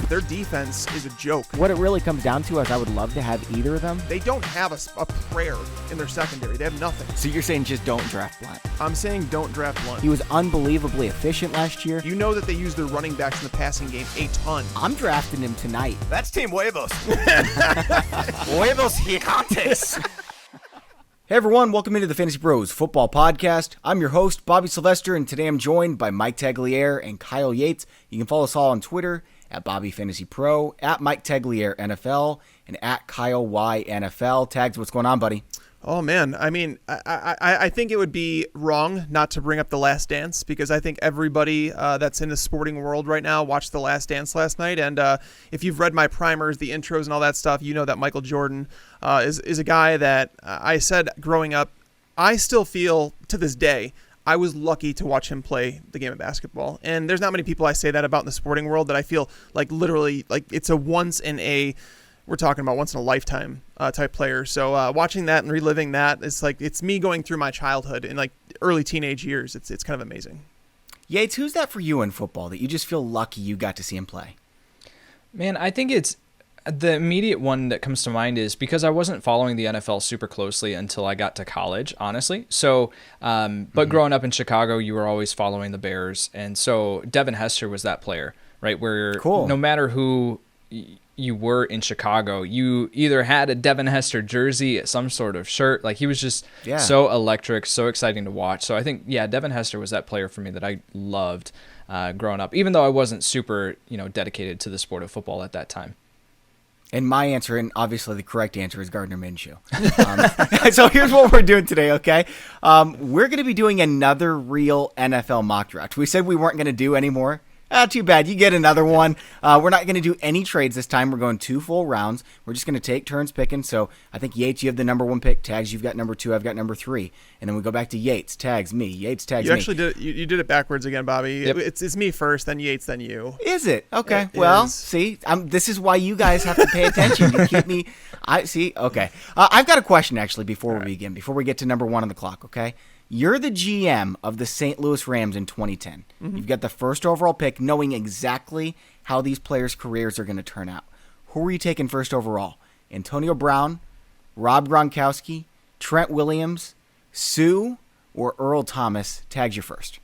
Their defense is a joke. What it really comes down to is I would love to have either of them. They don't have a prayer in their secondary. They have nothing. So you're saying just don't draft Blunt? I'm saying don't draft Blunt. He was unbelievably efficient last year. You know that they use their running backs in the passing game a ton. I'm drafting him tonight. That's Team Huevos. Huevos gigantes. Hey everyone, welcome into the FantasyPros Football Podcast. I'm your host, Bobby Sylvester, and today I'm joined by Mike Tagliere and Kyle Yates. You can follow us all on Twitter at BobbyFantasyPro, at Mike Tagliere NFL, and at Kyle Y NFL. Tags, what's going on, buddy? Oh, man. I mean, I think it would be wrong not to bring up The Last Dance because I think everybody that's in the sporting world right now watched The Last Dance last night. And if you've read my primers, the intros and all that stuff, you know that Michael Jordan is a guy that I said growing up, I still feel to this day, I was lucky to watch him play the game of basketball. And there's not many people I say that about in the sporting world that I feel like literally like it's a once in a lifetime type player. So watching that and reliving that, it's me going through my childhood in like early teenage years. It's kind of amazing. Yates, who's that for you in football that you just feel lucky you got to see him play? Man, I think it's the immediate one that comes to mind is because I wasn't following the NFL super closely until I got to college, honestly. So, but growing up in Chicago, you were always following the Bears. And so Devin Hester was that player, right? Where no matter who you were in Chicago, you either had a Devin Hester jersey, some sort of shirt. Like he was just so electric, so exciting to watch. So I think, Devin Hester was that player for me that I loved growing up, even though I wasn't super, dedicated to the sport of football at that time. And my answer, and obviously the correct answer, is Gardner Minshew. So here's what we're doing today, okay? We're going to be doing another real NFL mock draft. We said we weren't going to do any more. Too bad. You get another one. We're not going to do any trades this time. We're going 2 full rounds. We're just going to take turns picking. So I think Yates, you have the number 1 pick. Tags, you've got number 2. I've got number 3. And then we go back to Yates. Tags, me. Yates, tags, you me. Actually did it, you did it backwards again, Bobby. Yep. It's me first, then Yates, then you. Is it? Okay. It well, is. see, this is why you guys have to pay attention. You keep me. I see. Okay. I've got a question actually before we begin. Before we get to number 1 on the clock. Okay. You're the GM of the St. Louis Rams in 2010. Mm-hmm. You've got the first overall pick, knowing exactly how these players' careers are going to turn out. Who are you taking first overall? Antonio Brown, Rob Gronkowski, Trent Williams, Sue, or Earl Thomas? Tags you first.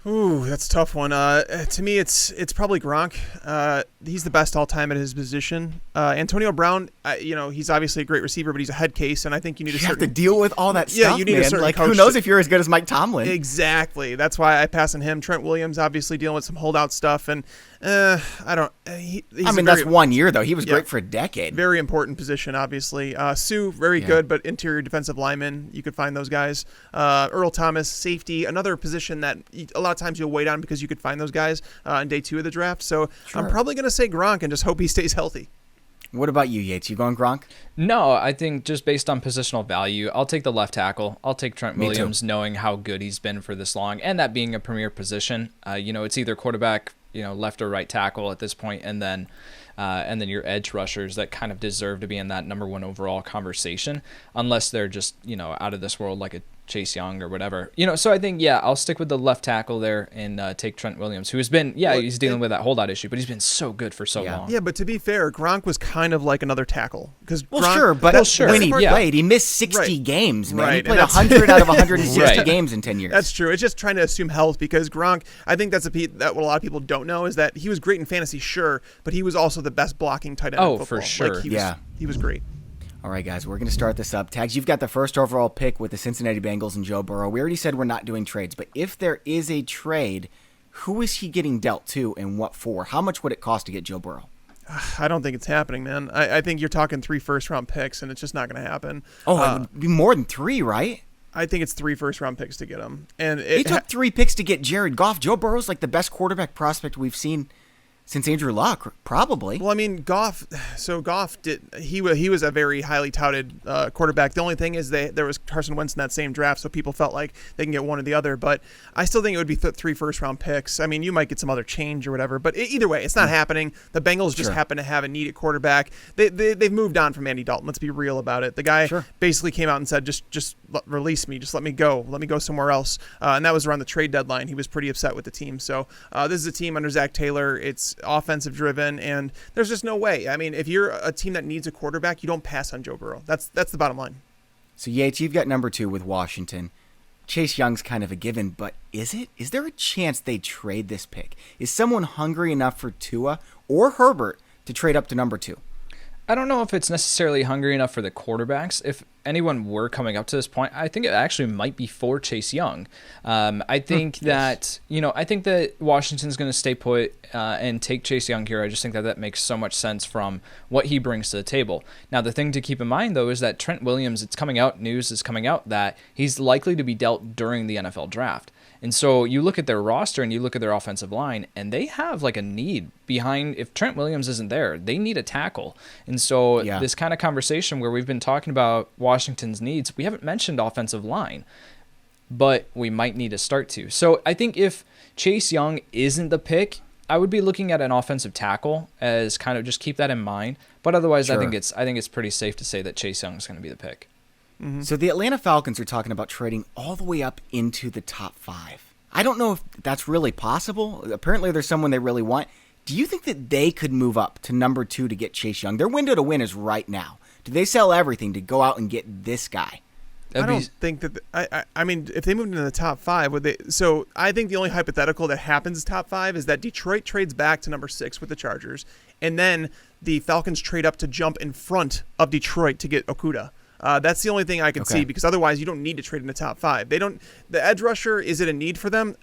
Ooh, that's a tough one. To me, it's probably Gronk. He's the best all time at his position. Antonio Brown, he's obviously a great receiver, but he's a head case, and I think you need have to deal with all that stuff. Yeah, you need man. a certain coach. Who knows if you're as good as Mike Tomlin? Exactly. That's why I pass on him. Trent Williams, obviously dealing with some holdout stuff, and I don't. That's 1 year though. He was great for a decade. Very important position, obviously. Sue, very good, but interior defensive lineman, you could find those guys. Earl Thomas, safety, another position that a lot of times you'll wait on because you could find those guys on day 2 of the draft. So I'm probably going to say Gronk and just hope he stays healthy. What about you, Yates? You going Gronk? No, I think just based on positional value, I'll take the left tackle. I'll take Trent Williams, knowing how good he's been for this long, and that being a premier position. It's either quarterback, left or right tackle at this point, and then your edge rushers that kind of deserve to be in that number 1 overall conversation, unless they're just out of this world like a Chase Young or whatever. So I think I'll stick with the left tackle there and take Trent Williams, who has been he's dealing with that holdout issue, but he's been so good for so long. Yeah, but to be fair, Gronk was kind of like another tackle because when he played, he missed 60 games, man. He played 100 out of 160 games in 10 years. That's true. It's just trying to assume health because Gronk, I think that's what a lot of people don't know is that he was great in fantasy, sure, but he was also the best blocking tight end in football. For sure. He was great. All right, guys, we're going to start this up. Tags, you've got the first overall pick with the Cincinnati Bengals and Joe Burrow. We already said we're not doing trades, but if there is a trade, who is he getting dealt to and what for? How much would it cost to get Joe Burrow? I don't think it's happening, man. I think you're talking 3 first-round picks, and it's just not going to happen. Oh, it would be more than 3, right? I think it's 3 first-round picks to get him. And he took 3 picks to get Jared Goff. Joe Burrow's like the best quarterback prospect we've seen since Andrew Luck, probably. Well, I mean, Goff did he was a very highly touted quarterback. The only thing is there was Carson Wentz in that same draft, so people felt like they can get one or the other. But I still think it would be 3 first-round picks. I mean, you might get some other change or whatever, but either way, it's not happening. The Bengals just happen to have a needed quarterback. They've moved on from Andy Dalton. Let's be real about it. The guy basically came out and said, just release me, just let me go somewhere else. And that was around the trade deadline. He was pretty upset with the team. So this is a team under Zach Taylor. It's offensive driven, and there's just no way. I mean, if you're a team that needs a quarterback, you don't pass on Joe Burrow. That's the bottom line. So Yates, you've got number 2 with Washington. Chase Young's kind of a given, but is there a chance they trade this pick? Is someone hungry enough for Tua or Herbert to trade up to number 2? I don't know if it's necessarily hungry enough for the quarterbacks. If anyone were coming up to this point, I think it actually might be for Chase Young. I think that Washington's going to stay put and take Chase Young here. I just think that makes so much sense from what he brings to the table. Now, the thing to keep in mind, though, is that Trent Williams, news is coming out that he's likely to be dealt during the NFL draft. And so you look at their roster and you look at their offensive line, and they have like a need behind. If Trent Williams isn't there, they need a tackle. And so this kind of conversation where we've been talking about Washington's needs, we haven't mentioned offensive line, but we might need to start to. So I think if Chase Young isn't the pick, I would be looking at an offensive tackle as kind of just keep that in mind. But otherwise, I think it's pretty safe to say that Chase Young is going to be the pick. Mm-hmm. So the Atlanta Falcons are talking about trading all the way up into the top 5. I don't know if that's really possible. Apparently there's someone they really want. Do you think that they could move up to number 2 to get Chase Young? Their window to win is right now. Do they sell everything to go out and get this guy? I don't think that. I mean, if they moved into the top 5, would they? So I think the only hypothetical that happens top 5 is that Detroit trades back to number 6 with the Chargers, and then the Falcons trade up to jump in front of Detroit to get Okudah. That's the only thing I could see, because otherwise you don't need to trade in the top 5. They don't. The edge rusher, is it a need for them?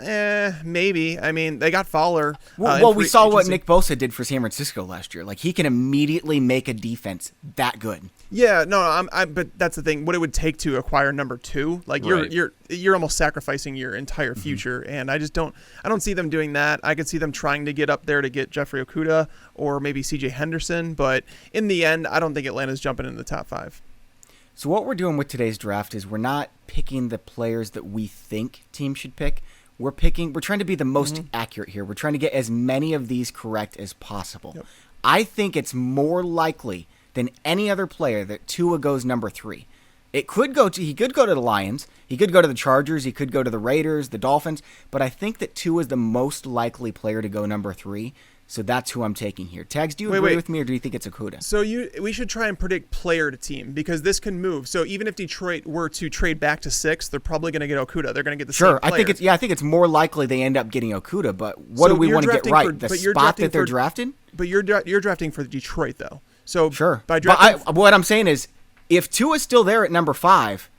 Maybe. I mean, they got Fowler. Well, we saw what Nick Bosa did for San Francisco last year. Like, he can immediately make a defense that good. Yeah, no, but that's the thing. What it would take to acquire number 2, like you're almost sacrificing your entire future, and I don't see them doing that. I could see them trying to get up there to get Jeffrey Okudah or maybe C.J. Henderson, but in the end, I don't think Atlanta's jumping into the top 5. So what we're doing with today's draft is we're not picking the players that we think teams should pick. We're trying to be the most accurate here. We're trying to get as many of these correct as possible. Yep. I think it's more likely than any other player that Tua goes number 3. He could go to the Lions, he could go to the Chargers, he could go to the Raiders, the Dolphins, but I think that Tua is the most likely player to go number 3. So that's who I'm taking here. Tags, do you agree with me, or do you think it's Okudah? So we should try and predict player to team, because this can move. So even if Detroit were to trade back to 6, they're probably going to get Okudah. They're going to get the same player. I think it's more likely they end up getting Okudah. But what do we want to get right? The spot that they're drafted? But you're drafting for Detroit, though. So sure. What I'm saying is, if Tua's still there at number 5,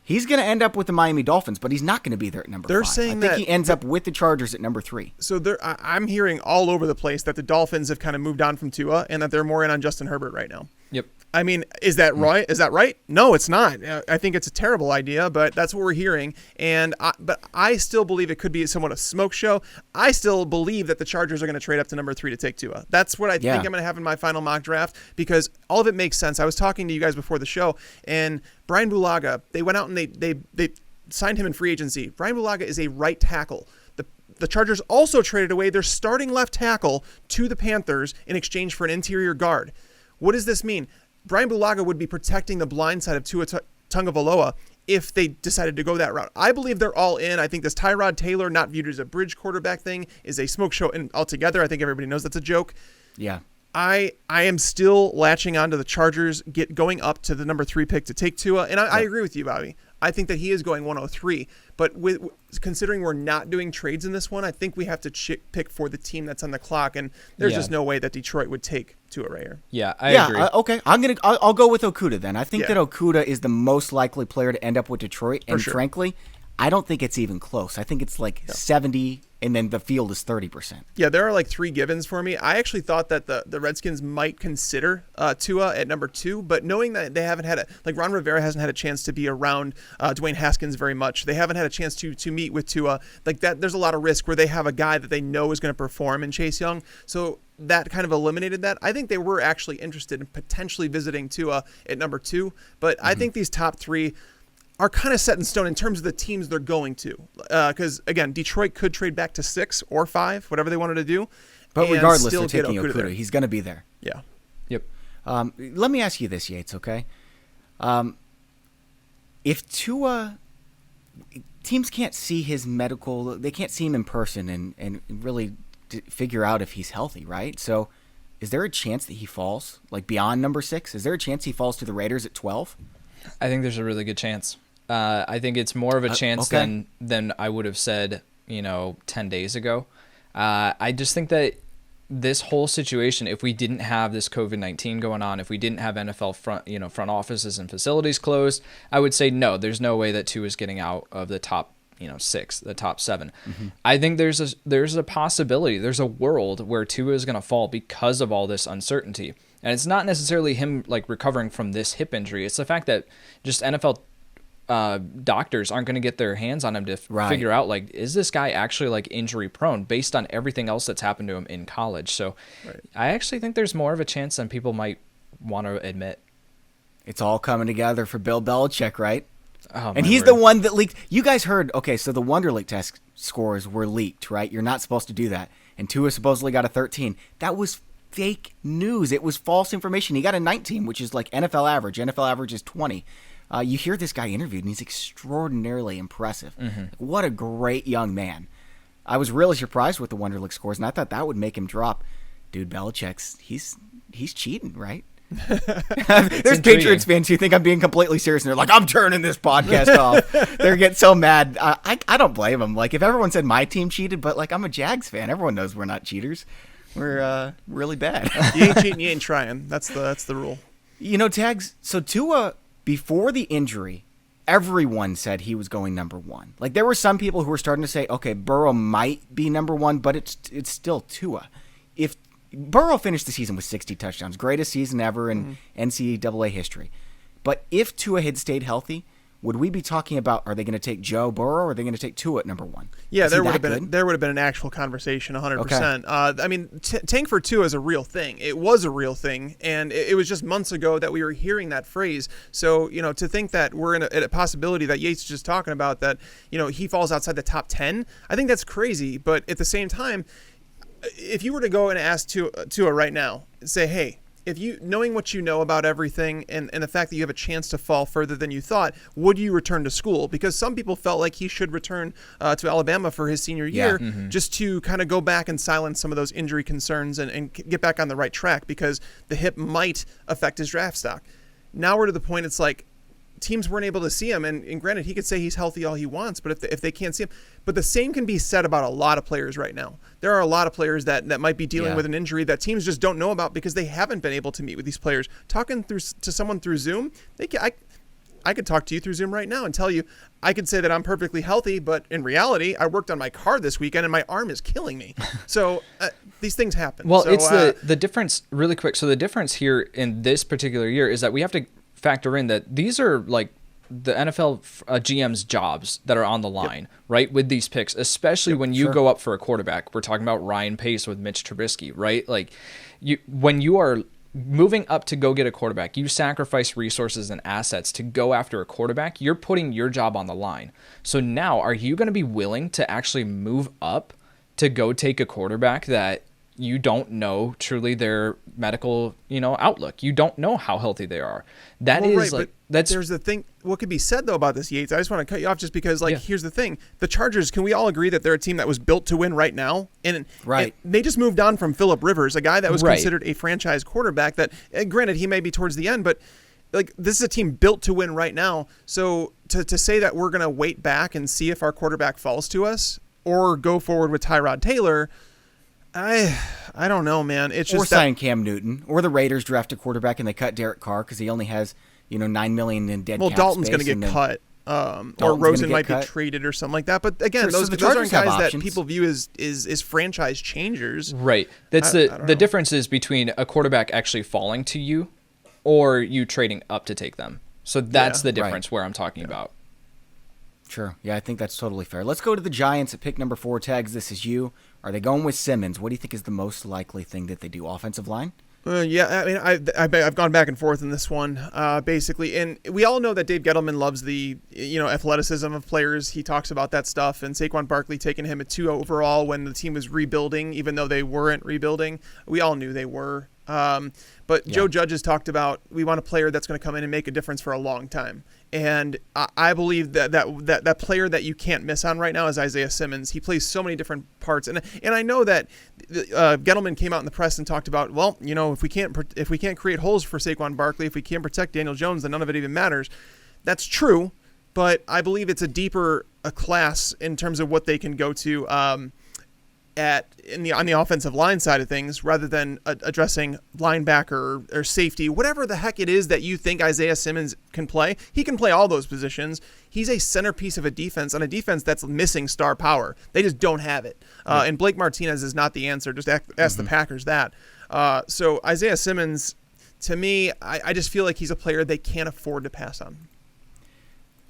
he's going to end up with the Miami Dolphins, but he's not going to be there at number 5. They're saying I think he ends up with the Chargers at number 3. So I'm hearing all over the place that the Dolphins have kind of moved on from Tua and that they're more in on Justin Herbert right now. Yep. I mean, is that right? Is that right? No, it's not. I think it's a terrible idea, but that's what we're hearing. But I still believe it could be somewhat a smoke show. I still believe that the Chargers are going to trade up to number 3 to take Tua. That's what I think I'm going to have in my final mock draft, because all of it makes sense. I was talking to you guys before the show, and Brian Bulaga, they went out and they signed him in free agency. Brian Bulaga is a right tackle. The Chargers also traded away their starting left tackle to the Panthers in exchange for an interior guard. What does this mean? Brian Bulaga would be protecting the blind side of Tua Tagovailoa if they decided to go that route. I believe they're all in. I think this Tyrod Taylor, not viewed as a bridge quarterback thing, is a smoke show altogether. I think everybody knows that's a joke. Yeah. I am still latching on to the Chargers going up to the number 3 pick to take Tua, and I agree with you, Bobby. I think that he is going 103, but considering we're not doing trades in this one, I think we have to pick for the team that's on the clock, and there's just no way that Detroit would take Tua right here. Yeah, I agree. Okay, I'll go with Okudah then. I think that Okudah is the most likely player to end up with Detroit, and frankly, I don't think it's even close. I think it's like 70 and then the field is 30%. Yeah, there are like 3 givens for me. I actually thought that the Redskins might consider Tua at number 2, but knowing that they haven't had Ron Rivera hasn't had a chance to be around Dwayne Haskins very much. They haven't had a chance to meet with Tua. Like that, there's a lot of risk where they have a guy that they know is going to perform in Chase Young. So that kind of eliminated that. I think they were actually interested in potentially visiting Tua at number 2, but I think these top 3 are kind of set in stone in terms of the teams they're going to. Because, again, Detroit could trade back to 6 or 5, whatever they wanted to do. But regardless, they're taking Okuda. He's going to be there. Yeah. Yep. Let me ask you this, Yates, okay? If Tua... Teams can't see his medical... They can't see him in person and really figure out if he's healthy, right? So is there a chance that he falls, like beyond number 6? Is there a chance he falls to the Raiders at 12? I think there's a really good chance. I think it's more of a chance than I would have said, 10 days ago. I just think that this whole situation, if we didn't have this COVID-19 going on, if we didn't have NFL front offices and facilities closed, I would say no. There's no way that Tua is getting out of the top 6, the top 7. Mm-hmm. I think there's a possibility, there's a world where Tua is going to fall because of all this uncertainty. And it's not necessarily him recovering from this hip injury. It's the fact that just NFL doctors aren't going to get their hands on him to figure out is this guy actually injury prone based on everything else that's happened to him in college. So I actually think there's more of a chance than people might want to admit. It's all coming together for Bill Belichick, right? Oh, and he's the one that leaked. You guys heard, okay, so the Wonderlic test scores were leaked, right? You're not supposed to do that. And Tua supposedly got a 13. That was fake news. It was false information. He got a 19, which is NFL average. NFL average is 20. You hear this guy interviewed, and he's extraordinarily impressive. Mm-hmm. What a great young man. I was really surprised with the Wonderlic scores, and I thought that would make him drop. Dude, Belichick's, he's cheating, right? There's Patriots fans who think I'm being completely serious, and they're like, I'm turning this podcast off. They're getting so mad. I don't blame them. If everyone said my team cheated, but I'm a Jags fan. Everyone knows we're not cheaters. We're really bad. You ain't cheating, you ain't trying. That's the rule. Tags, so Tua... Before the injury, everyone said he was going number 1. There were some people who were starting to say, okay, Burrow might be number 1, but it's still Tua. If Burrow finished the season with 60 touchdowns, greatest season ever in NCAA history. But if Tua had stayed healthy, would we be talking about, are they going to take Joe Burrow or are they going to take Tua at number 1? Yeah, there would have been an actual conversation, 100%. Okay. Tank for Tua is a real thing. It was a real thing, and it was just months ago that we were hearing that phrase. So, to think that we're in a possibility that Yates is just talking about that, he falls outside the top 10, I think that's crazy. But at the same time, if you were to go and ask Tua right now, say, hey, if you, knowing what you know about everything and the fact that you have a chance to fall further than you thought, would you return to school? Because some people felt like he should return to Alabama for his senior year just to kind of go back and silence some of those injury concerns and get back on the right track because the hip might affect his draft stock. Now we're to the point it's teams weren't able to see him, and granted, he could say he's healthy all he wants, but if they can't see him, but the same can be said about a lot of players right now. There are a lot of players that might be dealing with an injury that teams just don't know about because they haven't been able to meet with these players. Talking to someone through Zoom, I could talk to you through Zoom right now and tell you, I could say that I'm perfectly healthy, but in reality, I worked on my car this weekend and my arm is killing me. So these things happen. Well, it's the difference, really quick. So the difference here in this particular year is that we have to factor in that these are the NFL GM's jobs that are on the line, right, with these picks, especially when you go up for a quarterback. We're talking about Ryan Pace with Mitch Trubisky, right? When you are moving up to go get a quarterback, you sacrifice resources and assets to go after a quarterback. You're putting your job on the line. So now, are you going to be willing to actually move up to go take a quarterback that you don't know truly their medical, outlook? You don't know how healthy they are. There's the thing. What could be said though about this, Yates? I just want to cut you off just because, here's the thing: the Chargers. Can we all agree that they're a team that was built to win right now? And they just moved on from Phillip Rivers, a guy that was considered a franchise quarterback. That, granted, he may be towards the end, but this is a team built to win right now. So to say that we're going to wait back and see if our quarterback falls to us or go forward with Tyrod Taylor. I don't know, man. It's just sign Cam Newton, or the Raiders draft a quarterback and they cut Derek Carr because he only has $9 million in dead cap Dalton's space. going to get cut. or Dalton's Rosen gonna might get be cut. traded or something like that. But again, Sure, so those the aren't Chargers have guys that options. people view as franchise changers. Right. That's I don't the know. difference is between a quarterback actually falling to you or you trading up to take them. So that's Yeah. the difference where I'm talking about. Sure. Yeah, I think that's totally fair. Let's go to the Giants at pick number 4. Tags, this is you. Are they going with Simmons? What do you think is the most likely thing that they do? Offensive line? Yeah, I mean, I've gone back and forth in this one, basically, and we all know that Dave Gettleman loves the athleticism of players. He talks about that stuff, and Saquon Barkley taking him at 2 overall when the team was rebuilding, even though they weren't rebuilding. We all knew they were. But Joe Judge has talked about we want a player that's going to come in and make a difference for a long time. And I believe that player that you can't miss on right now is Isaiah Simmons. He plays so many different parts, and I know that Gettleman came out in the press and talked about, well, if we can't create holes for Saquon Barkley, if we can't protect Daniel Jones, then none of it even matters. That's true, but I believe it's a deeper class in terms of what they can go to on the offensive line side of things, rather than addressing linebacker or safety, whatever the heck it is that you think Isaiah Simmons can play. He can play all those positions. He's a centerpiece of a defense, on a defense that's missing star power. They just don't have it. And Blake Martinez is not the answer. Just ask the Packers that. So Isaiah Simmons, to me, I just feel like he's a player they can't afford to pass on.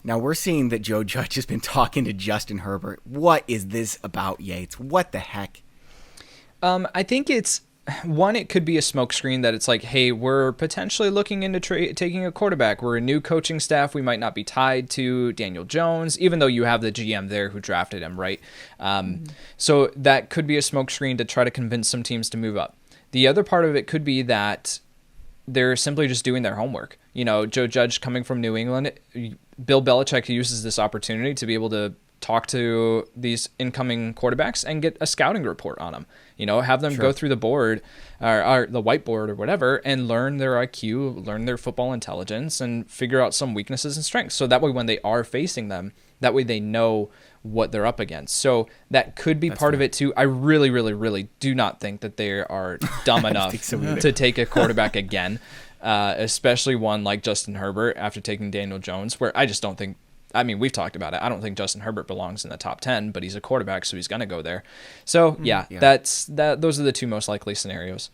Now, we're seeing that Joe Judge has been talking to Justin Herbert. What is this about, Yates? What the heck? I think it's one. It could be a smokescreen that it's like, hey, we're potentially looking into taking a quarterback. We're a new coaching staff. We might not be tied to Daniel Jones, even though you have the GM there who drafted him, right? So that could be a smokescreen to try to convince some teams to move up. The other part of it could be that they're simply just doing their homework. Joe Judge coming from New England, Bill Belichick uses this opportunity to be able to talk to these incoming quarterbacks and get a scouting report on them. Have them go through the board or the whiteboard or whatever and learn their IQ, learn their football intelligence, and figure out some weaknesses and strengths. So that way, when they are facing them, that way they know what they're up against. So that could be part of it too. I really, really, really do not think that they are dumb enough to take a quarterback again, especially one like Justin Herbert after taking Daniel Jones, where I just don't think, we've talked about it. I don't think Justin Herbert belongs in the top 10, but he's a quarterback, so he's going to go there. So those are the two most likely scenarios.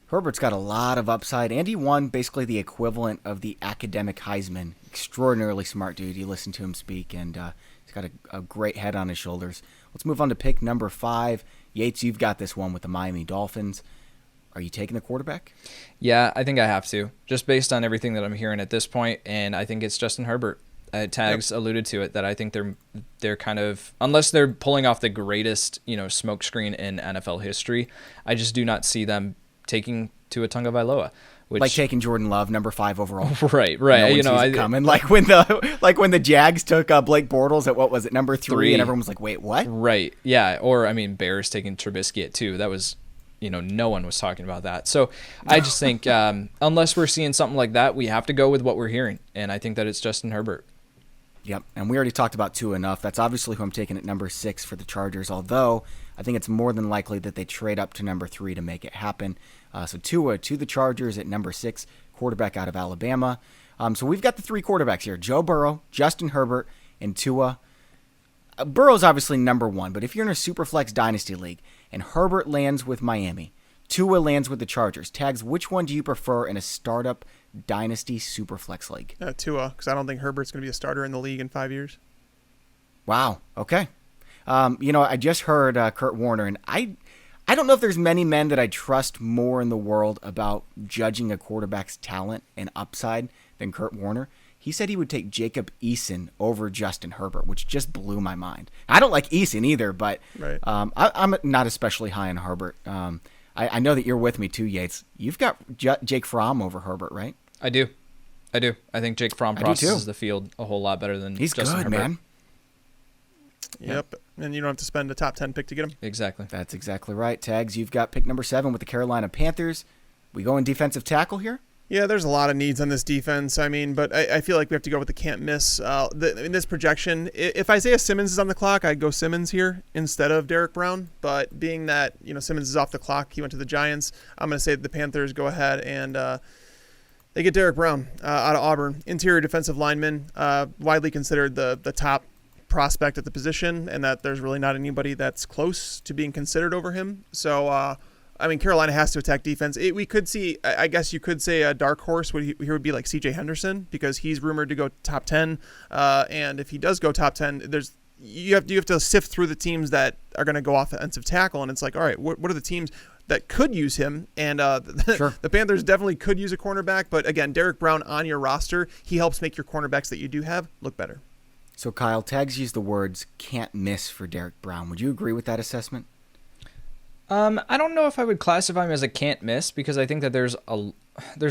Herbert's got a lot of upside, and he won basically the equivalent of the academic Heisman. Extraordinarily smart dude. You listen to him speak, and he's got a great head on his shoulders. Let's move on to pick number 5. Yates, you've got this one with the Miami Dolphins. Are you taking the quarterback? Yeah, I think I have to, just based on everything that I'm hearing at this point, and I think it's Justin Herbert. Tags alluded to it, that I think they're kind of, unless they're pulling off the greatest smokescreen in NFL history, I just do not see them taking Tua Tagovailoa. Like taking Jordan Love, number 5 overall. Right. No one coming. Like when the Jags took Blake Bortles at, what was it, number 3, and everyone was like, wait, what? Right. Yeah. Or Bears taking Trubisky at 2. That was, no one was talking about that. So I just think unless we're seeing something like that, we have to go with what we're hearing, and I think that it's Justin Herbert. Yep, and we already talked about Tua enough. That's obviously who I'm taking at number 6 for the Chargers, although I think it's more than likely that they trade up to number 3 to make it happen. So Tua to the Chargers at number 6, quarterback out of Alabama. So we've got the 3 quarterbacks here: Joe Burrow, Justin Herbert, and Tua. Burrow's obviously number 1, but if you're in a Superflex Dynasty League and Herbert lands with Miami, Tua lands with the Chargers, Tags, which one do you prefer in a startup Dynasty Superflex League? Tua, because I don't think Herbert's going to be a starter in the league in 5 years. Wow. Okay. I just heard Kurt Warner, and I don't know if there's many men that I trust more in the world about judging a quarterback's talent and upside than Kurt Warner. He said he would take Jacob Eason over Justin Herbert, which just blew my mind. I don't like Eason either, but right. I'm not especially high on Herbert. I know that you're with me too, Yates. You've got Jake Fromm over Herbert, right? I do. I think Jake Fromm processes the field a whole lot better than Justin Herbert. Man. Yep, and you don't have to spend a top 10 pick to get him. Exactly. That's exactly right. Tags, you've got pick number 7 with the Carolina Panthers. We go in defensive tackle here? Yeah, there's a lot of needs on this defense. But I feel like we have to go with the can't miss. In this projection, if Isaiah Simmons is on the clock, I'd go Simmons here instead of Derek Brown. But being that Simmons is off the clock, he went to the Giants. I'm going to say that the Panthers go ahead and They get Derek Brown out of Auburn, interior defensive lineman, widely considered the top prospect at the position, and that there's really not anybody that's close to being considered over him. So, I mean, Carolina has to attack defense. We could see, I guess you could say a dark horse here would be like C.J. Henderson, because he's rumored to go top 10. And if he does go top 10, you have to sift through the teams that are going to go offensive tackle, and it's like, all right, what are the teams that could use him? And Sure. the Panthers definitely could use a cornerback, but again, Derek Brown on your roster, he helps make your cornerbacks that you do have look better. So, Kyle, Tags used the words "can't miss" for Derek Brown. Would you agree with that assessment? I don't know if I would classify him as a can't miss, because I think that there's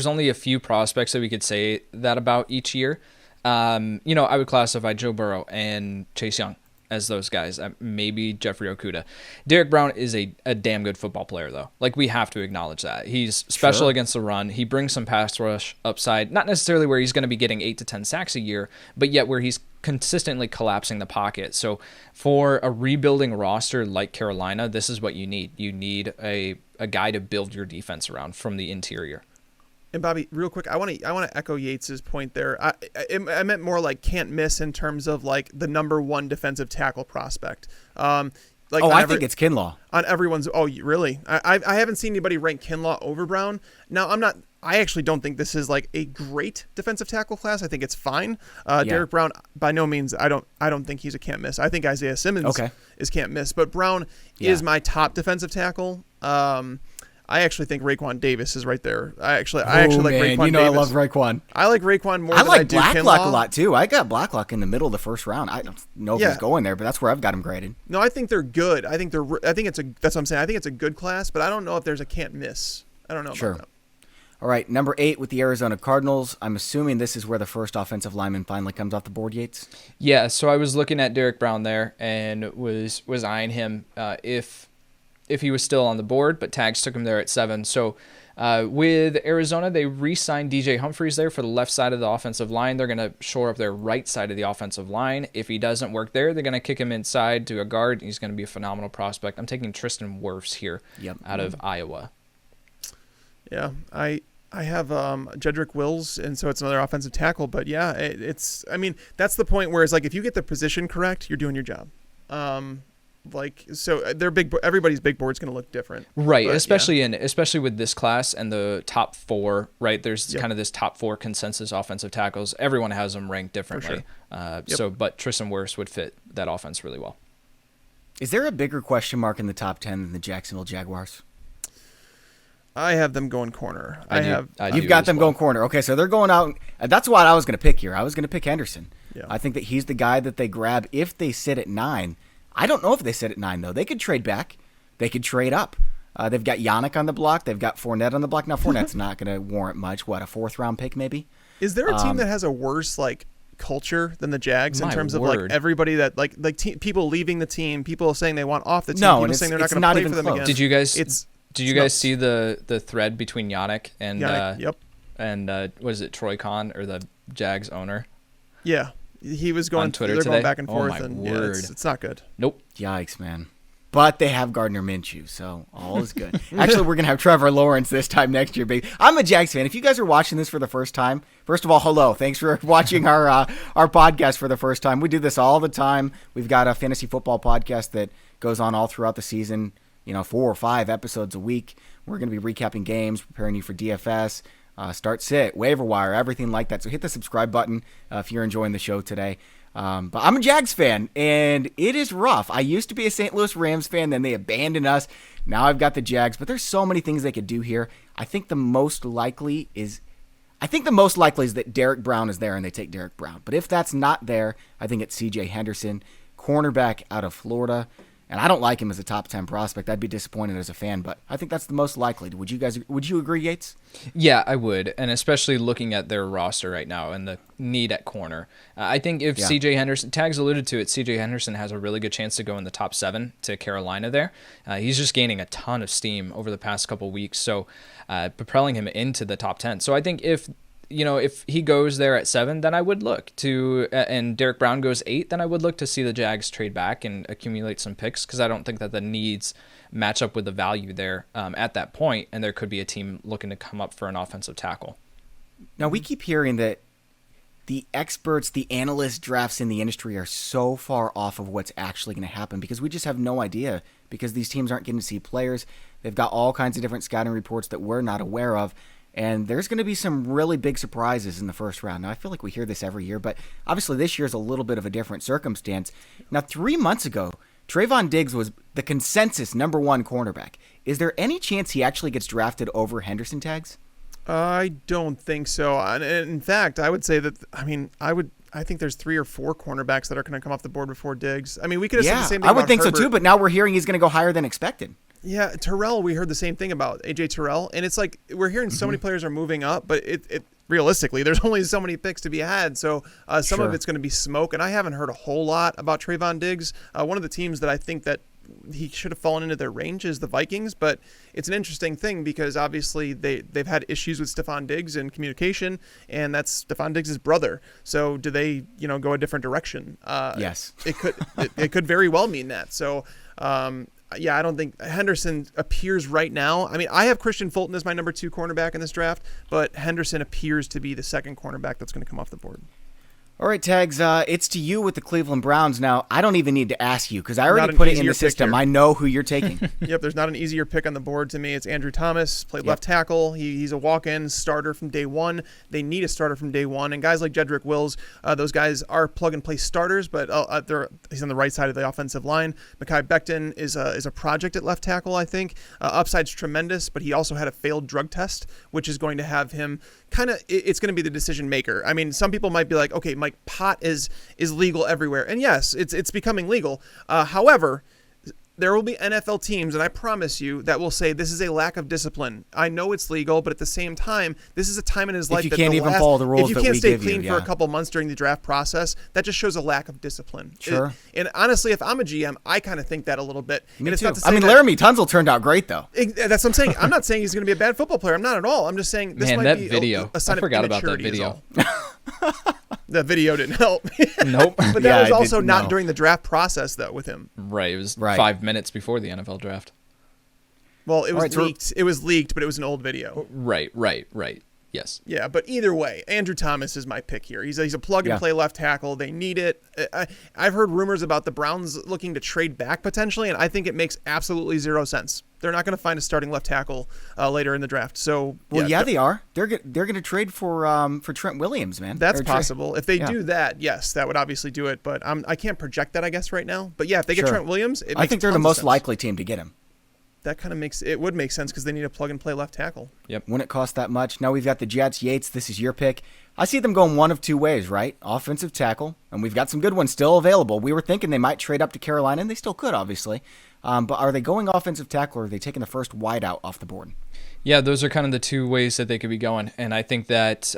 only a few prospects that we could say that about each year. I would classify Joe Burrow and Chase Young as those guys. Maybe Jeffrey Okudah. Derek Brown is a damn good football player, though. Like, we have to acknowledge that. He's special against the run. He brings some pass rush upside. Not necessarily where he's going to be getting 8 to 10 sacks a year, but yet where he's consistently collapsing the pocket. So for a rebuilding roster like Carolina, this is what you need. You need a guy to build your defense around from the interior. And Bobby, real quick, I want to echo Yates's point there. I meant more like can't miss in terms of like the number one defensive tackle prospect. I think it's Kinlaw. On everyone's. Oh, really? I haven't seen anybody rank Kinlaw over Brown. Now, I actually don't think this is like a great defensive tackle class. I think it's fine. Derek Brown, by no means, I don't think he's a can't miss. I think Isaiah Simmons is can't miss, but Brown is my top defensive tackle. I actually think Raekwon Davis is right there. I actually like Raekwon Davis. I love Raekwon. I like Raekwon more than I do Blacklock Kinlaw a lot, too. I got Blacklock in the middle of the first round. I don't know if he's going there, but that's where I've got him graded. No, I think they're good. That's what I'm saying. I think it's a good class, but I don't know if there's a can't miss. I don't know about that. All right, number 8 with the Arizona Cardinals. I'm assuming this is where the first offensive lineman finally comes off the board, Yates? Yeah, so I was looking at Derek Brown there and was eyeing him if he was still on the board, but Tags took him there at 7. So with Arizona, they re-signed DJ Humphries there for the left side of the offensive line. They're going to shore up their right side of the offensive line. If he doesn't work there, they're going to kick him inside to a guard. He's going to be a phenomenal prospect. I'm taking Tristan Wirfs here out of Iowa. Yeah, I have Jedrick Wills, and so it's another offensive tackle. But yeah, that's the point where it's like if you get the position correct, you're doing your job. Everybody's big board's going to look different, right? But, especially with this class and the top 4, right? There's kind of this top 4 consensus offensive tackles. Everyone has them ranked differently. But Tristan Wirfs would fit that offense really well. Is there a bigger question mark in the top 10 than the Jacksonville Jaguars? I have them going corner. You've got them going corner. Okay, so they're going out. That's what I was going to pick here. I was going to pick Henderson. Yeah. I think that he's the guy that they grab if they sit at 9. I don't know if they sit at 9, though. They could trade back. They could trade up. They've got Yannick on the block. They've got Fournette on the block. Now, Fournette's not going to warrant much. What, a 4th-round pick maybe? Is there a team that has a worse culture than the Jags in terms of everybody that people leaving the team, people saying they want off the team, people saying they're not going to play for them again? Did you guys see the thread between Yannick and was it Troy Kahn or the Jags owner? Yeah, he was going on Twitter they're today. Going back and forth, and word. It's not good. Nope. Yikes, man. But they have Gardner Minshew, so all is good. Actually, we're going to have Trevor Lawrence this time next year, baby. I'm a Jags fan. If you guys are watching this for the first time, first of all, hello. Thanks for watching our podcast for the first time. We do this all the time. We've got a fantasy football podcast that goes on all throughout the season, 4 or 5 episodes a week. We're going to be recapping games, preparing you for DFS, start sit, waiver wire, everything like that. So hit the subscribe button if you're enjoying the show today. But I'm a Jags fan, and it is rough. I used to be a St. Louis Rams fan, then they abandoned us. Now I've got the Jags, but there's so many things they could do here. I think the most likely is that Derek Brown is there and they take Derek Brown. But if that's not there, I think it's C.J. Henderson, cornerback out of Florida. And I don't like him as a top 10 prospect. I'd be disappointed as a fan, but I think that's the most likely. Would you agree, Yates? Yeah, I would. And especially looking at their roster right now and the need at corner. I think if C.J. Henderson, Tags alluded to it, C.J. Henderson has a really good chance to go in the top 7 to Carolina there. He's just gaining a ton of steam over the past couple weeks, so propelling him into the top 10. So I think if he goes there at 7, then I would look to, and Derek Brown goes 8, then I would look to see the Jags trade back and accumulate some picks, because I don't think that the needs match up with the value there at that point, and there could be a team looking to come up for an offensive tackle. Now, we keep hearing that the experts, the analyst drafts in the industry are so far off of what's actually going to happen because we just have no idea because these teams aren't getting to see players. They've got all kinds of different scouting reports that we're not aware of. And there's going to be some really big surprises in the first round. Now, I feel like we hear this every year, but obviously this year is a little bit of a different circumstance. Now, 3 months ago, Trayvon Diggs was the consensus number 1 cornerback. Is there any chance he actually gets drafted over Henderson tags? I don't think so. And in fact, I would say that, I think there's 3 or 4 cornerbacks that are going to come off the board before Diggs. I mean, we could have said the same thing I would about think Herbert. so too, but now we're hearing he's going to go higher than expected. Yeah, Terrell, we heard the same thing about AJ Terrell, and it's like we're hearing so many players are moving up, but it realistically, there's only so many picks to be had, so some of it's going to be smoke, and I haven't heard a whole lot about Trayvon Diggs. One of the teams that I think that he should have fallen into their range is the Vikings, but it's an interesting thing because obviously they've had issues with Stephon Diggs and communication, and that's Stephon Diggs' brother. So do they, go a different direction? Yes. It could very well mean that. So, I don't think Henderson appears right now. I mean, I have Christian Fulton as my number 2 cornerback in this draft, but Henderson appears to be the second cornerback that's going to come off the board. All right, Tags, it's to you with the Cleveland Browns. Now, I don't even need to ask you because I already Not an put it in easier the pick system. here. I know who you're taking. Yep, there's not an easier pick on the board to me. It's Andrew Thomas, played left tackle. He's a walk-in starter from day one. They need a starter from day one. And guys like Jedrick Wills, those guys are plug-and-play starters, but he's on the right side of the offensive line. Mekhi Becton is a project at left tackle, I think. Upside's tremendous, but he also had a failed drug test, which is going to have him it's going to be the decision maker. I mean, some people might be like, okay, Mike, pot is legal everywhere. And yes, it's becoming legal. However, there will be NFL teams, and I promise you, that will say this is a lack of discipline. I know it's legal, but at the same time, this is a time in his life you that can't even follow the rules if you that can't we stay give you, clean for a yeah. couple months during the draft process, that just shows a lack of discipline. Sure. And honestly, if I'm a GM, I kind of think that a little bit. Me and it's too. not to say I mean, that- Laramie Tunsil turned out great, though. That's what I'm saying. I'm not saying he's going to be a bad football player. I'm not at all. I'm just saying this Man, might that be video. a sign I forgot of about that immaturity is video. all. That video didn't help. Nope. But that Yeah, was I also didn't not know. during the draft process, though, with him. Right. It was Right. 5 minutes before the NFL draft. Well, it was right, so- leaked. It was leaked, but it was an old video. Right. Yes. Yeah, but either way, Andrew Thomas is my pick here. He's a plug-and-play left tackle. They need it. I've heard rumors about the Browns looking to trade back potentially, and I think it makes absolutely zero sense. They're not going to find a starting left tackle later in the draft. So, Well, they are. They're going to trade for Trent Williams, man. that's Or possible. If they yeah. do that, yes, that would obviously do it. But I can't project that, I guess, right now. But yeah, if they get Sure. Trent Williams, it I makes think they're the tons of most sense. likely team to get him. That kind of would make sense because they need a plug-and-play left tackle. Yep. Wouldn't cost that much. Now we've got the Jets. Yates, this is your pick. I see them going one of two ways, right? Offensive tackle, and we've got some good ones still available. We were thinking they might trade up to Carolina, and they still could, obviously. But are they going offensive tackle, or are they taking the first wideout off the board? Yeah, those are kind of the two ways that they could be going. And I think that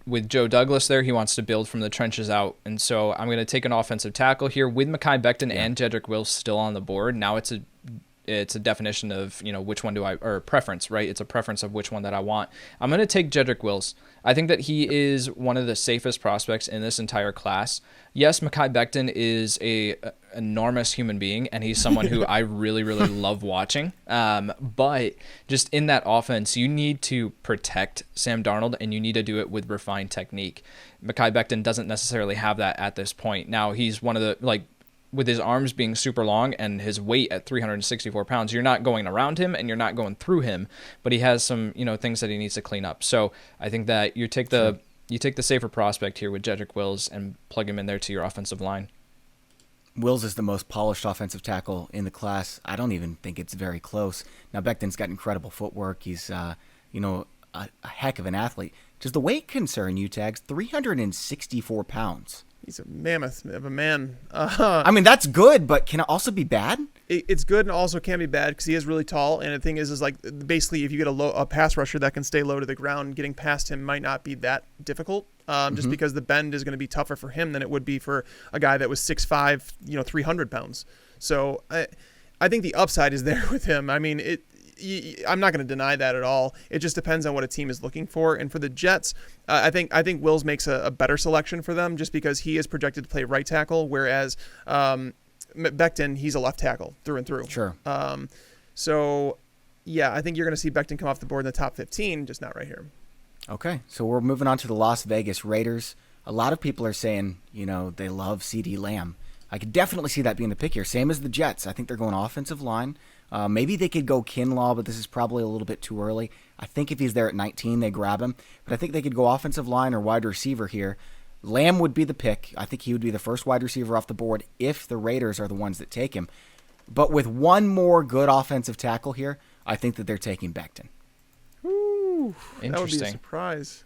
with Joe Douglas there, he wants to build from the trenches out. And so I'm going to take an offensive tackle here with Mekhi Becton and Jedrick Wills still on the board. Now it's a definition of, which one or preference, right? It's a preference of which one that I want. I'm going to take Jedrick Wills. I think that he is one of the safest prospects in this entire class. Yes, Mekhi Becton is a enormous human being, and he's someone who I really, really love watching. But just in that offense, you need to protect Sam Darnold, and you need to do it with refined technique. Mekhi Becton doesn't necessarily have that at this point. Now, he's one of the, with his arms being super long and his weight at 364 pounds, you're not going around him and you're not going through him, but he has some, things that he needs to clean up. So I think that you take the safer prospect here with Jedrick Wills and plug him in there to your offensive line. Wills is the most polished offensive tackle in the class. I don't even think it's very close. Now, Becton's got incredible footwork. He's, a heck of an athlete. Does the weight concern you, Tags? 364 pounds. He's a mammoth of a man. I mean, that's good, but can it also be bad? It's good and also can be bad because he is really tall. And the thing is basically if you get a pass rusher that can stay low to the ground, getting past him might not be that difficult. Just because the bend is going to be tougher for him than it would be for a guy that was 6'5", 300 pounds. So I think the upside is there with him. I mean, I'm not going to deny that at all. It just depends on what a team is looking for. And for the Jets, I think Wills makes a better selection for them just because he is projected to play right tackle, whereas Becton, he's a left tackle through and through. Sure. So, yeah, I think you're going to see Becton come off the board in the top 15, just not right here. Okay, so we're moving on to the Las Vegas Raiders. A lot of people are saying, they love CeeDee Lamb. I could definitely see that being the pick here. Same as the Jets. I think they're going offensive line. Maybe they could go Kinlaw, but this is probably a little bit too early. I think if he's there at 19, they grab him. But I think they could go offensive line or wide receiver here. Lamb would be the pick. I think he would be the first wide receiver off the board if the Raiders are the ones that take him. But with one more good offensive tackle here, I think that they're taking Becton. Ooh, Interesting. That would be a surprise.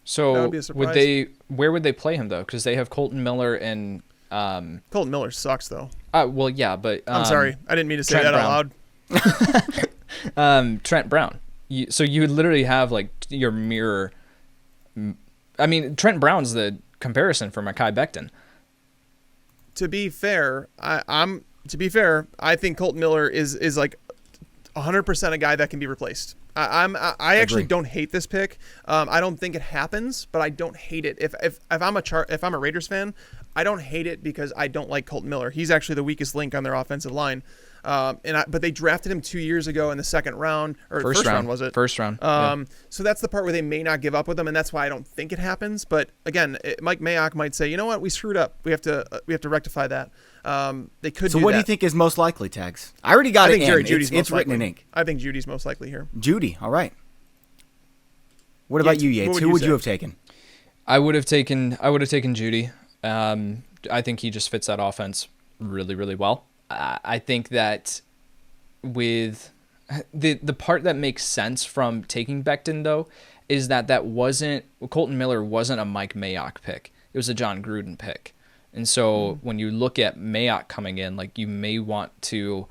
So That would be a surprise. where would they play him though? Because they have Colton Miller and Colton Miller sucks though. well, yeah, but I'm sorry, I didn't mean to say Trent that out loud. Trent Brown. So you would literally have like your mirror. I mean, Trent Brown's the comparison for Mekhi Becton. To be fair, I think Colton Miller is like 100% a guy that can be replaced. I actually don't hate this pick. I don't think it happens, but I don't hate it. If I'm a Raiders fan, I don't hate it because I don't like Colton Miller. He's actually the weakest link on their offensive line. But they drafted him 2 years ago in the second round or first round was it? First round. So that's the part where they may not give up with him, and that's why I don't think it happens. But again, Mike Mayock might say, you know what, we screwed up. We have to rectify that. They could. So what do you think is most likely, Tags? I already got I it. think Jerry Judy's most it's written likely. in ink. I think Judy's most likely here. Judy, all right. What about you, Yates? Who would you have taken? I would have taken Judy. I think he just fits that offense really, really well. I think that with the part that makes sense from taking Becton though is that wasn't Colton Miller wasn't a Mike Mayock pick. It was a John Gruden pick. And so when you look at Mayock coming in, like you may want to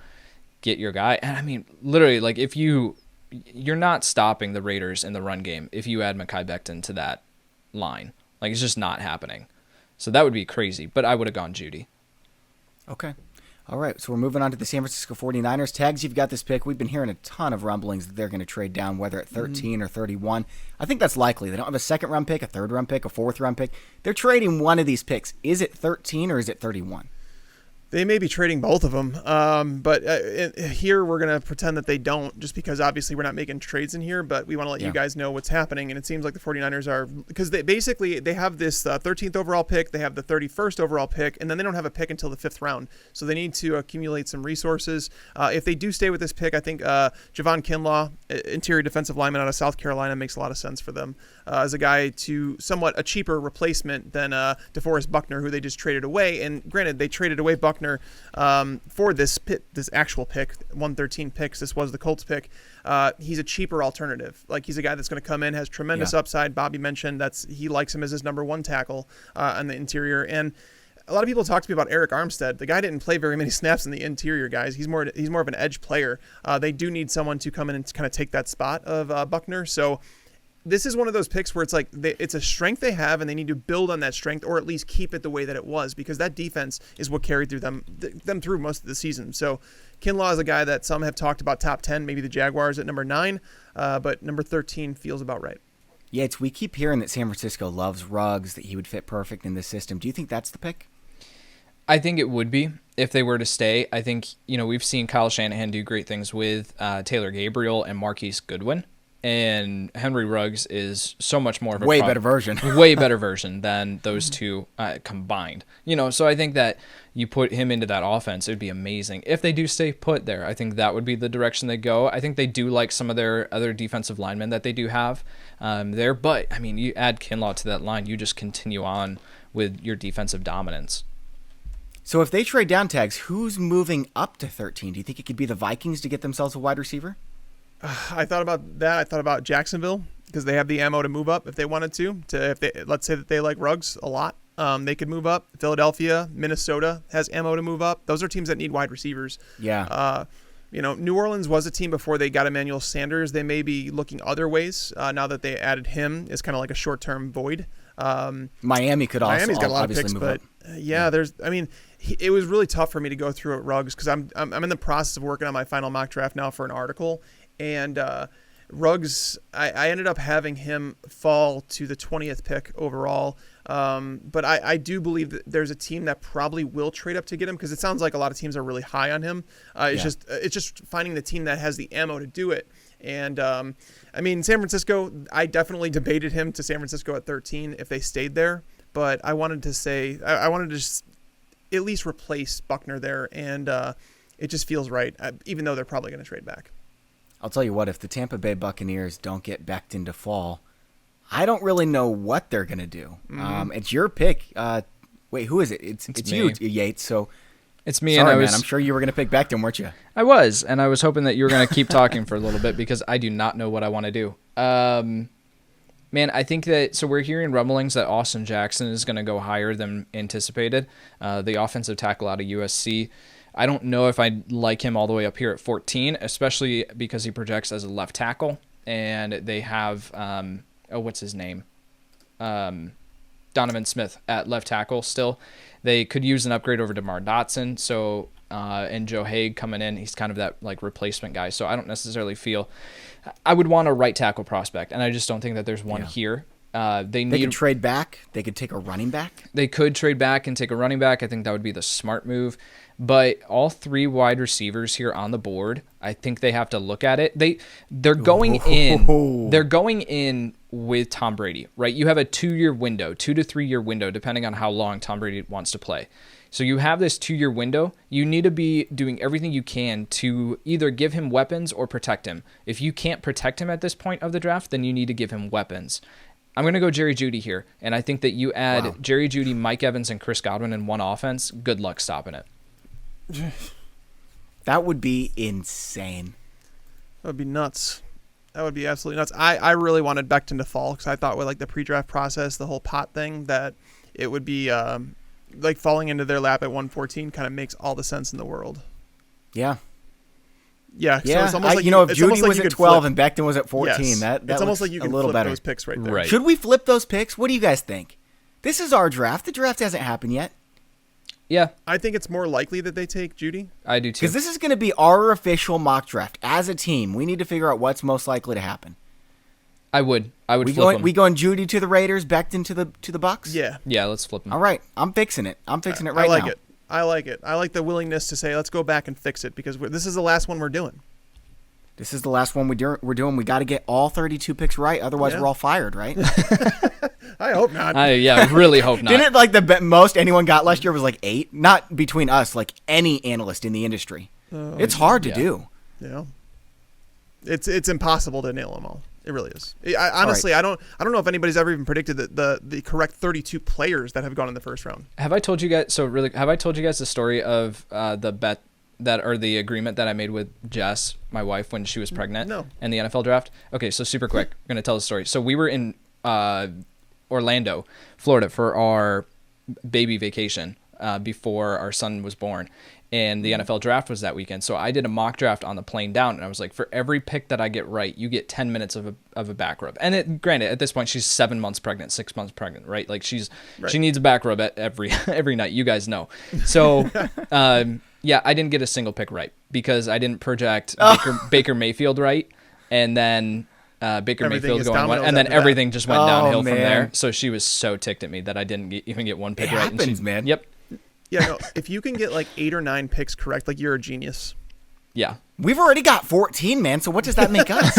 get your guy. And I mean, literally, like if you're not stopping the Raiders in the run game if you add Mekhi Becton to that line. Like it's just not happening. So that would be crazy. But I would have gone Judy. Okay. All right, so we're moving on to the San Francisco 49ers. Tags, you've got this pick. We've been hearing a ton of rumblings that they're going to trade down, whether at 13 or 31. I think that's likely. They don't have a second-round pick, a third-round pick, a fourth-round pick. They're trading one of these picks. Is it 13 or is it 31? They may be trading both of them, but here we're going to pretend that they don't, just because obviously we're not making trades in here, but we want to let you guys know what's happening, and it seems like the 49ers are, because they have this 13th overall pick, they have the 31st overall pick, and then they don't have a pick until the 5th round, so they need to accumulate some resources. If they do stay with this pick, I think Javon Kinlaw, interior defensive lineman out of South Carolina, makes a lot of sense for them as a guy to somewhat a cheaper replacement than DeForest Buckner, who they just traded away, and granted, they traded away Buckner for this actual pick, 113 picks. This was the Colts pick. He's a cheaper alternative. Like he's a guy that's going to come in, has tremendous upside. Bobby mentioned he likes him as his number one tackle on the interior. And a lot of people talk to me about Eric Armstead. The guy didn't play very many snaps in the interior, guys. He's more of an edge player. They do need someone to come in and kind of take that spot of Buckner. So this is one of those picks where it's like it's a strength they have, and they need to build on that strength, or at least keep it the way that it was, because that defense is what carried through them through most of the season. So Kinlaw is a guy that some have talked about top 10, maybe the Jaguars at number 9, but number 13 feels about right. Yeah, we keep hearing that San Francisco loves Ruggs, that he would fit perfect in this system. Do you think that's the pick? I think it would be if they were to stay. I think, we've seen Kyle Shanahan do great things with Taylor Gabriel and Marquise Goodwin. And Henry Ruggs is so much more of a better version. way better version than those two combined. So I think that you put him into that offense, it would be amazing. If they do stay put there, I think that would be the direction they go. I think they do like some of their other defensive linemen that they do have there. But, I mean, you add Kinlaw to that line, you just continue on with your defensive dominance. So if they trade down, Tags, who's moving up to 13? Do you think it could be the Vikings to get themselves a wide receiver? I thought about that. I thought about Jacksonville because they have the ammo to move up if they wanted to. Let's say that they like Ruggs a lot, they could move up. Philadelphia, Minnesota has ammo to move up. Those are teams that need wide receivers. Yeah. New Orleans was a team before they got Emmanuel Sanders. They may be looking other ways now that they added him as kind of like a short-term void. Miami could also Miami's got a lot of picks, move but up. It was really tough for me to go through at Ruggs because I'm in the process of working on my final mock draft now for an article. And Ruggs, I ended up having him fall to the 20th pick overall. But I do believe that there's a team that probably will trade up to get him because it sounds like a lot of teams are really high on him. It's just finding the team that has the ammo to do it. And I mean, San Francisco, I definitely debated him to San Francisco at 13 if they stayed there. But I wanted to say, I wanted to just at least replace Buckner there. And it just feels right, even though they're probably going to trade back. I'll tell you what, if the Tampa Bay Buccaneers don't get Becton to fall, I don't really know what they're going to do. It's your pick. Wait, who is it? It's you, Yates. So it's me. Sorry, and man. I'm sure you were going to pick Becton, weren't you? I was, and I was hoping that you were going to keep talking for a little bit because I do not know what I want to do. Man, I think that, so we're hearing rumblings that Austin Jackson is going to go higher than anticipated. The offensive tackle out of USC. I don't know if I like him all the way up here at 14, especially because he projects as a left tackle, and they have, what's his name? Donovan Smith at left tackle still. They could use an upgrade over DeMar Dotson, so and Joe Haig coming in. He's kind of that like replacement guy, so I don't necessarily feel I would want a right tackle prospect, and I just don't think that there's one here. They could trade back. They could take a running back. They could trade back and take a running back. I think that would be the smart move. But all three wide receivers here on the board, I think they have to look at it. They're going in. They're going in with Tom Brady, right? You have a 2-year window, 2 to 3 year window, depending on how long Tom Brady wants to play. So you have this 2-year window. You need to be doing everything you can to either give him weapons or protect him. If you can't protect him at this point of the draft, then you need to give him weapons. I'm going to go Jerry Jeudy here, and I think that you add Jerry Jeudy, Mike Evans, and Chris Godwin in one offense. Good luck stopping it. That would be insane. That would be nuts. That would be absolutely nuts. I really wanted Becton to fall because I thought with like the pre-draft process, the whole pot thing, that it would be like falling into their lap at 114 kind of makes all the sense in the world. Yeah. Yeah. So it's almost like if Jeudy was at 12 and Becton was at 14, yes, that's almost like you can flip better. Those picks right there. Right. Should we flip those picks? What do you guys think? This is our draft. The draft hasn't happened yet. Yeah. I think it's more likely that they take Jeudy. I do too. Because this is going to be our official mock draft. As a team, we need to figure out what's most likely to happen. I would flip him. We going Jeudy to the Raiders, Becton to the Bucks? Yeah. Yeah, let's flip him. All right. I'm fixing it. I'm fixing it right now. I like it. I like it. I like the willingness to say, let's go back and fix it because this is the last one we're doing. This is the last one we're doing. We got to get all 32 picks right. Otherwise, we're all fired, right? I hope not. I really hope not. Didn't it like the most anyone got last year was like 8? Not between us, like any analyst in the industry. It's hard to do. Yeah. It's impossible to nail them all. It really is. Honestly, I don't know if anybody's ever even predicted the correct 32 players that have gone in the first round. Have I told you guys the story of the bet or the agreement that I made with Jess, my wife, when she was pregnant? No. In the NFL draft? Okay, so super quick. I'm going to tell the story. So we were in Orlando, Florida for our baby vacation before our son was born. And the NFL draft was that weekend. So I did a mock draft on the plane down, and I was like, for every pick that I get right, you get 10 minutes of a back rub. And granted, at this point, she's 7 months pregnant, 6 months pregnant, right? Like she needs a back rub at every night. You guys know. So yeah, I didn't get a single pick right because I didn't project Baker Mayfield right, and then Baker Mayfield going one, and then everything just went downhill from there. So she was so ticked at me that I didn't even get one pick right. Happens, man. Yep. Yeah, no, if you can get like 8 or 9 picks correct, like you're a genius. Yeah. We've already got 14, man, so what does that make us?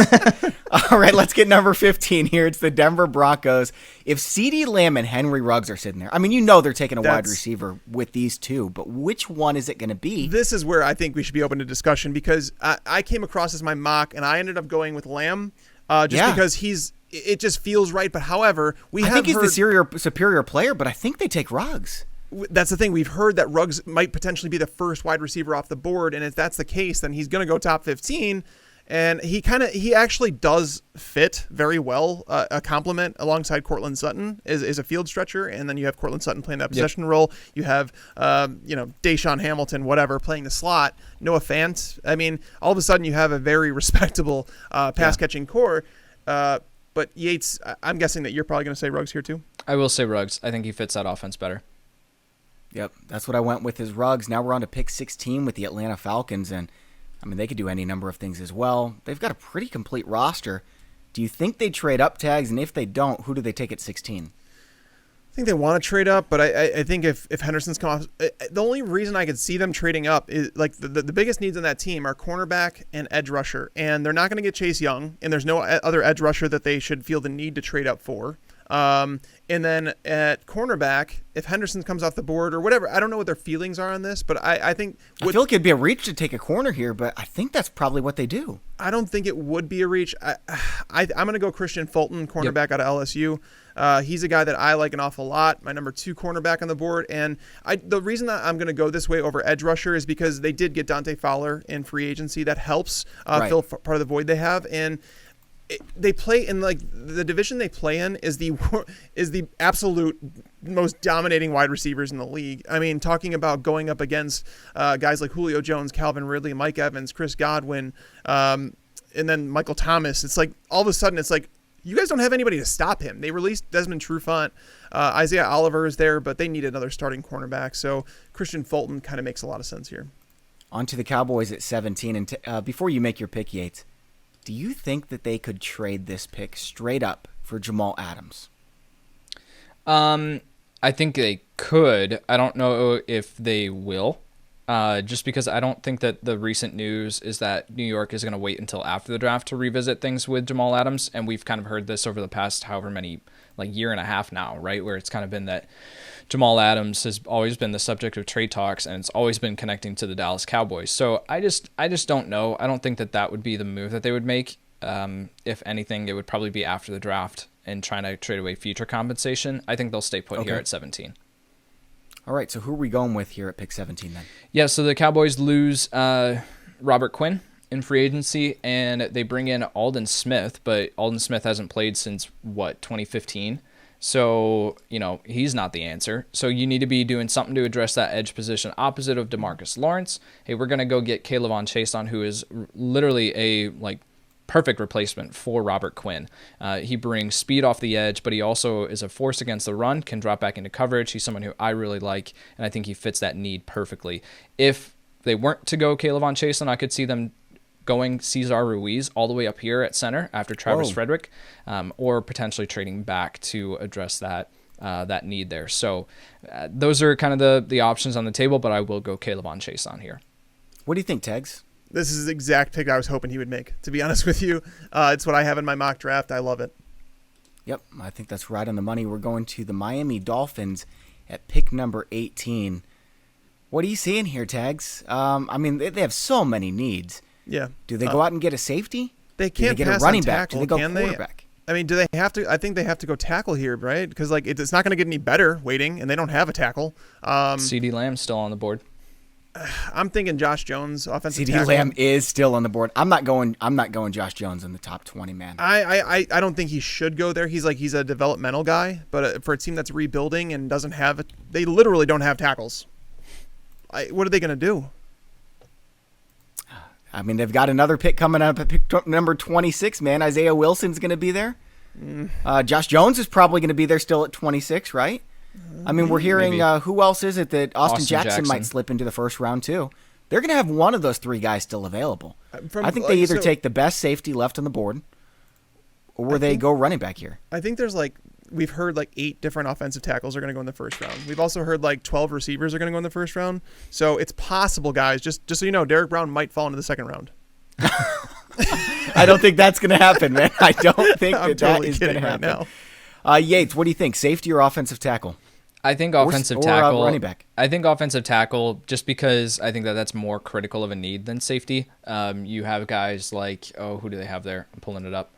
All right, let's get number 15 here. It's the Denver Broncos. If CeeDee Lamb and Henry Ruggs are sitting there, I mean, they're taking a wide receiver with these two, but which one is it going to be? This is where I think we should be open to discussion because I came across as my mock, and I ended up going with Lamb because it just feels right. But however, I think he's the superior player, but I think they take Ruggs. That's the thing. We've heard that Ruggs might potentially be the first wide receiver off the board, and if that's the case, then he's going to go top 15. And he actually does fit very well. A compliment alongside Cortland Sutton is a field stretcher, and then you have Cortland Sutton playing that possession role. You have Deshaun Hamilton, whatever, playing the slot. Noah Fant. I mean, all of a sudden you have a very respectable pass catching core. But Yates, I'm guessing that you're probably going to say Ruggs here too. I will say Ruggs. I think he fits that offense better. Yep, that's what I went with is Ruggs. Now we're on to pick 16 with the Atlanta Falcons, and I mean, they could do any number of things as well. They've got a pretty complete roster. Do you think they trade up tags? And if they don't, who do they take at 16? I think they want to trade up, but I think if Henderson's come off, the only reason I could see them trading up is like the biggest needs on that team are cornerback and edge rusher, and they're not going to get Chase Young, and there's no other edge rusher that they should feel the need to trade up for. And then at cornerback, if Henderson comes off the board or whatever, I don't know what their feelings are on this, but I think I feel like it'd be a reach to take a corner here, but I think that's probably what they do. I don't think it would be a reach. I'm going to go Christian Fulton, cornerback out of LSU. He's a guy that I like an awful lot. My number 2 cornerback on the board. And the reason that I'm going to go this way over edge rusher is because they did get Dante Fowler in free agency. That helps fill part of the void they have. And they play in like the division they play in is the absolute most dominating wide receivers in the league. I mean, talking about going up against guys like Julio Jones, Calvin Ridley, Mike Evans, Chris Godwin, and then Michael Thomas. It's like all of a sudden it's like you guys don't have anybody to stop him. They released Desmond Trufant. Isaiah Oliver is there, but they need another starting cornerback. So Christian Fulton kind of makes a lot of sense here. On to the Cowboys at 17. And before you make your pick, Yates, do you think that they could trade this pick straight up for Jamal Adams? I think they could. I don't know if they will. Just because I don't think that the recent news is that New York is going to wait until after the draft to revisit things with Jamal Adams. And we've kind of heard this over the past however many, like year and a half now, right? Where it's kind of been that Jamal Adams has always been the subject of trade talks, and it's always been connecting to the Dallas Cowboys. So I just don't know. I don't think that would be the move that they would make. If anything, it would probably be after the draft and trying to trade away future compensation. I think they'll stay put here at 17. All right, so who are we going with here at pick 17 then? Yeah, so the Cowboys lose Robert Quinn in free agency, and they bring in Aldon Smith, but Aldon Smith hasn't played since, 2015? So, he's not the answer. So you need to be doing something to address that edge position opposite of DeMarcus Lawrence. Hey, we're going to go get Kayvon Chason, who is literally a, perfect replacement for Robert Quinn. He brings speed off the edge, but he also is a force against the run, can drop back into coverage. He's someone who I really like, and I think he fits that need perfectly. If they weren't to go Kayvon Chason, I could see them going Cesar Ruiz all the way up here at center after Travis Frederick, or potentially trading back to address that need there. So those are kind of the options on the table, but I will go Kayvon Chason here. What do you think, Tegs? This is the exact pick I was hoping he would make, to be honest with you. It's what I have in my mock draft. I love it. Yep, I think that's right on the money. We're going to the Miami Dolphins at pick number 18. What are you seeing here, Tags? I mean, they have so many needs. Yeah. Do they go out and get a safety? They can't do they get pass a running on back? tackle, Do they go can quarterback? I mean, do they have to? I think they have to go tackle here, right? Because it's not going to get any better waiting, and they don't have a tackle. CeeDee Lamb's still on the board. I'm thinking Josh Jones, offensive CeeDee tackle. Lamb is still on the board. I'm not going Josh Jones in the top 20, man. I don't think he should go there. He's a developmental guy, but for a team that's rebuilding and doesn't have it, they literally don't have tackles. What are they going to do? I mean, they've got another pick coming up at pick number 26, man. Isaiah Wilson's going to be there. Josh Jones is probably going to be there still at 26, right? I mean, we're hearing who else is it that Austin Jackson might slip into the first round too. They're going to have one of those 3 guys still available. I think they either take the best safety left on the board or they go running back here. I think there's we've heard 8 different offensive tackles are going to go in the first round. We've also heard 12 receivers are going to go in the first round. So it's possible, guys, just so you know, Derek Brown might fall into the second round. I don't think that's going to happen, man. I don't think I'm that totally is going to kidding happen. right now. Yates, what do you think? Safety or offensive tackle? I think offensive tackle. Running back. I think offensive tackle, just because I think that's more critical of a need than safety. You have guys like, who do they have there? I'm pulling it up.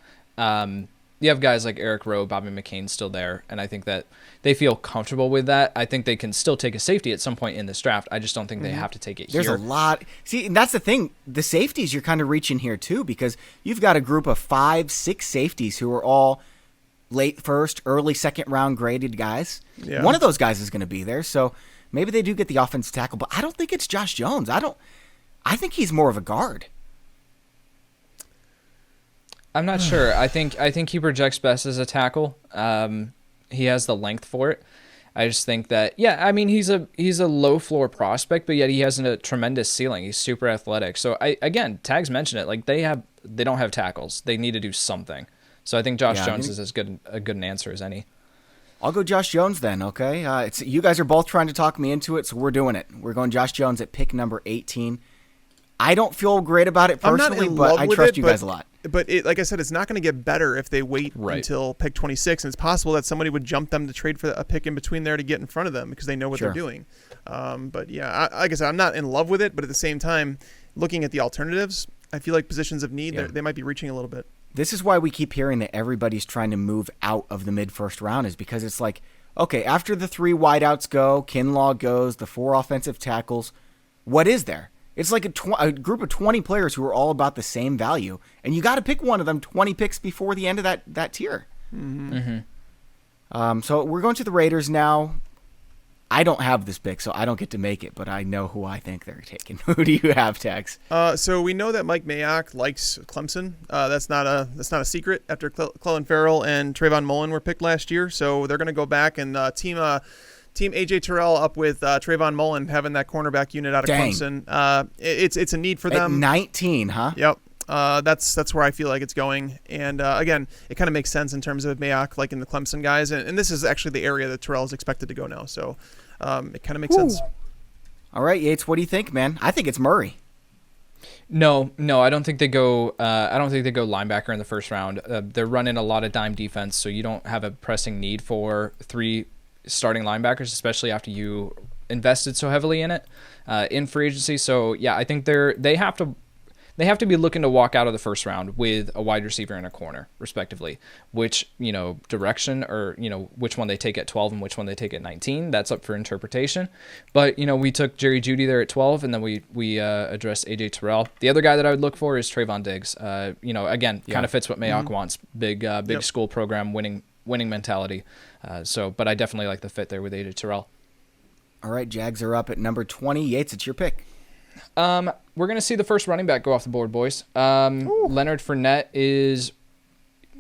You have guys like Eric Rowe, Bobby McCain still there, and I think that they feel comfortable with that. I think they can still take a safety at some point in this draft. I just don't think they have to take it There's here. a lot. See, and that's the thing. The safeties, you're kind of reaching here too, because you've got a group of 5, 6 safeties who are all late first, early second round graded guys. Yeah. One of those guys is going to be there, so maybe they do get the offensive tackle, but I don't think it's Josh Jones. I think he's more of a guard. I'm not sure. I think he projects best as a tackle. He has the length for it. I just think that, he's a low floor prospect, but yet he has a tremendous ceiling. He's super athletic. So Tags mentioned it. They don't have tackles. They need to do something. So I think Josh Jones is as good an answer as any. I'll go Josh Jones then, okay? You guys are both trying to talk me into it, so we're doing it. We're going Josh Jones at pick number 18. I don't feel great about it personally, but I trust you guys a lot. But like I said, it's not going to get better if they wait until pick 26. And it's possible that somebody would jump them to trade for a pick in between there to get in front of them because they know what they're doing. But yeah, like I said, I'm not in love with it. But at the same time, looking at the alternatives, I feel like positions of need, they might be reaching a little bit. This is why we keep hearing that everybody's trying to move out of the mid-first round, is because it's like, okay, after the 3 wideouts go, Kinlaw goes, the 4 offensive tackles, what is there? It's like a group of 20 players who are all about the same value, and you got to pick one of them 20 picks before the end of that tier. So we're going to the Raiders now. I don't have this pick, so I don't get to make it, but I know who I think they're taking. Who do you have, Tex? So we know that Mike Mayock likes Clemson. That's not a secret after Clelin Ferrell and Trayvon Mullen were picked last year. So they're going to go back and team AJ Terrell up with Trayvon Mullen, having that cornerback unit out of Clemson. It's a need for them. At 19, huh? Yep. That's where I feel like it's going. And again, it kind of makes sense in terms of Mayock liking the Clemson guys. And this is actually the area that Terrell is expected to go now. So it kind of makes sense. All right, Yates, what do you think, man? I think it's Murray. No, I don't think they go. I don't think they go linebacker in the first round. They're running a lot of dime defense, so you don't have a pressing need for 3 starting linebackers, especially after you invested so heavily in it in free agency. So yeah, I think they have to be looking to walk out of the first round with a wide receiver and a corner, respectively. Which direction, or which one they take at 12 and which one they take at 19, that's up for interpretation. But we took Jerry Jeudy there at 12, and then we addressed AJ Terrell. The other guy that I would look for is Trayvon Diggs. Again, kind of fits what Mayock wants. Big school program, winning mentality. But I definitely like the fit there with AJ Terrell. All right, Jags are up at number 20. Yates, it's your pick. We're going to see the first running back go off the board, boys. Leonard Fournette is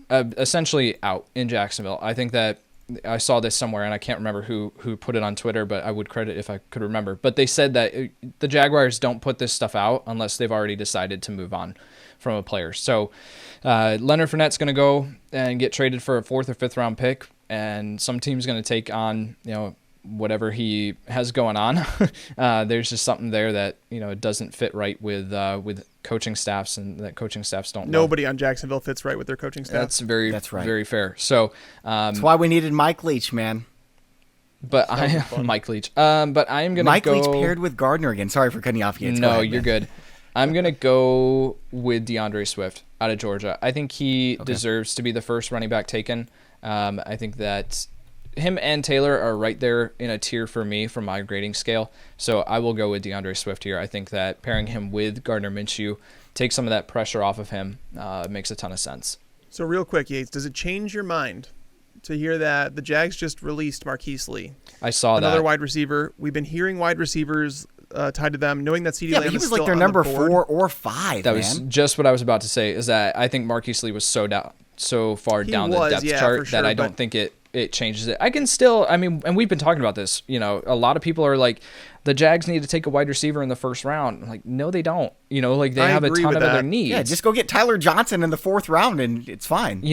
essentially out in Jacksonville. I think that I saw this somewhere, and I can't remember who put it on Twitter, but I would credit if I could remember. But they said that the Jaguars don't put this stuff out unless they've already decided to move on from a player. So Leonard Fournette's going to go and get traded for a 4th or 5th round pick, and some team's going to take on whatever he has going on. There's just something there that it doesn't fit right with coaching staffs, and that coaching staffs don't. Nobody on Jacksonville fits right with their coaching staff. That's right. Very fair. So that's why we needed Mike Leach, man. But Mike Leach. But I am gonna Mike Leach paired with Gardner again. Sorry for cutting you off. No, go ahead, you're good. I'm gonna go with DeAndre Swift out of Georgia. I think he deserves to be the first running back taken. I think that him and Taylor are right there in a tier for me from my grading scale. So I will go with DeAndre Swift here. I think that pairing him with Gardner Minshew takes some of that pressure off of him. Makes a ton of sense. So real quick, Yates, does it change your mind to hear that the Jags just released Marquise Lee? I saw another wide receiver. We've been hearing wide receivers tied to them, knowing that CeeDee Lamb but he is was still like their on number the board. 4 or 5. That was just what I was about to say. Is that I think Marquise Lee was so far down the depth chart that I don't think it changes it. I can still, and we've been talking about this, a lot of people are like, the Jags need to take a wide receiver in the first round. I'm like, no, they don't. They have a ton of other needs. Yeah, just go get Tyler Johnson in the 4th round and it's fine.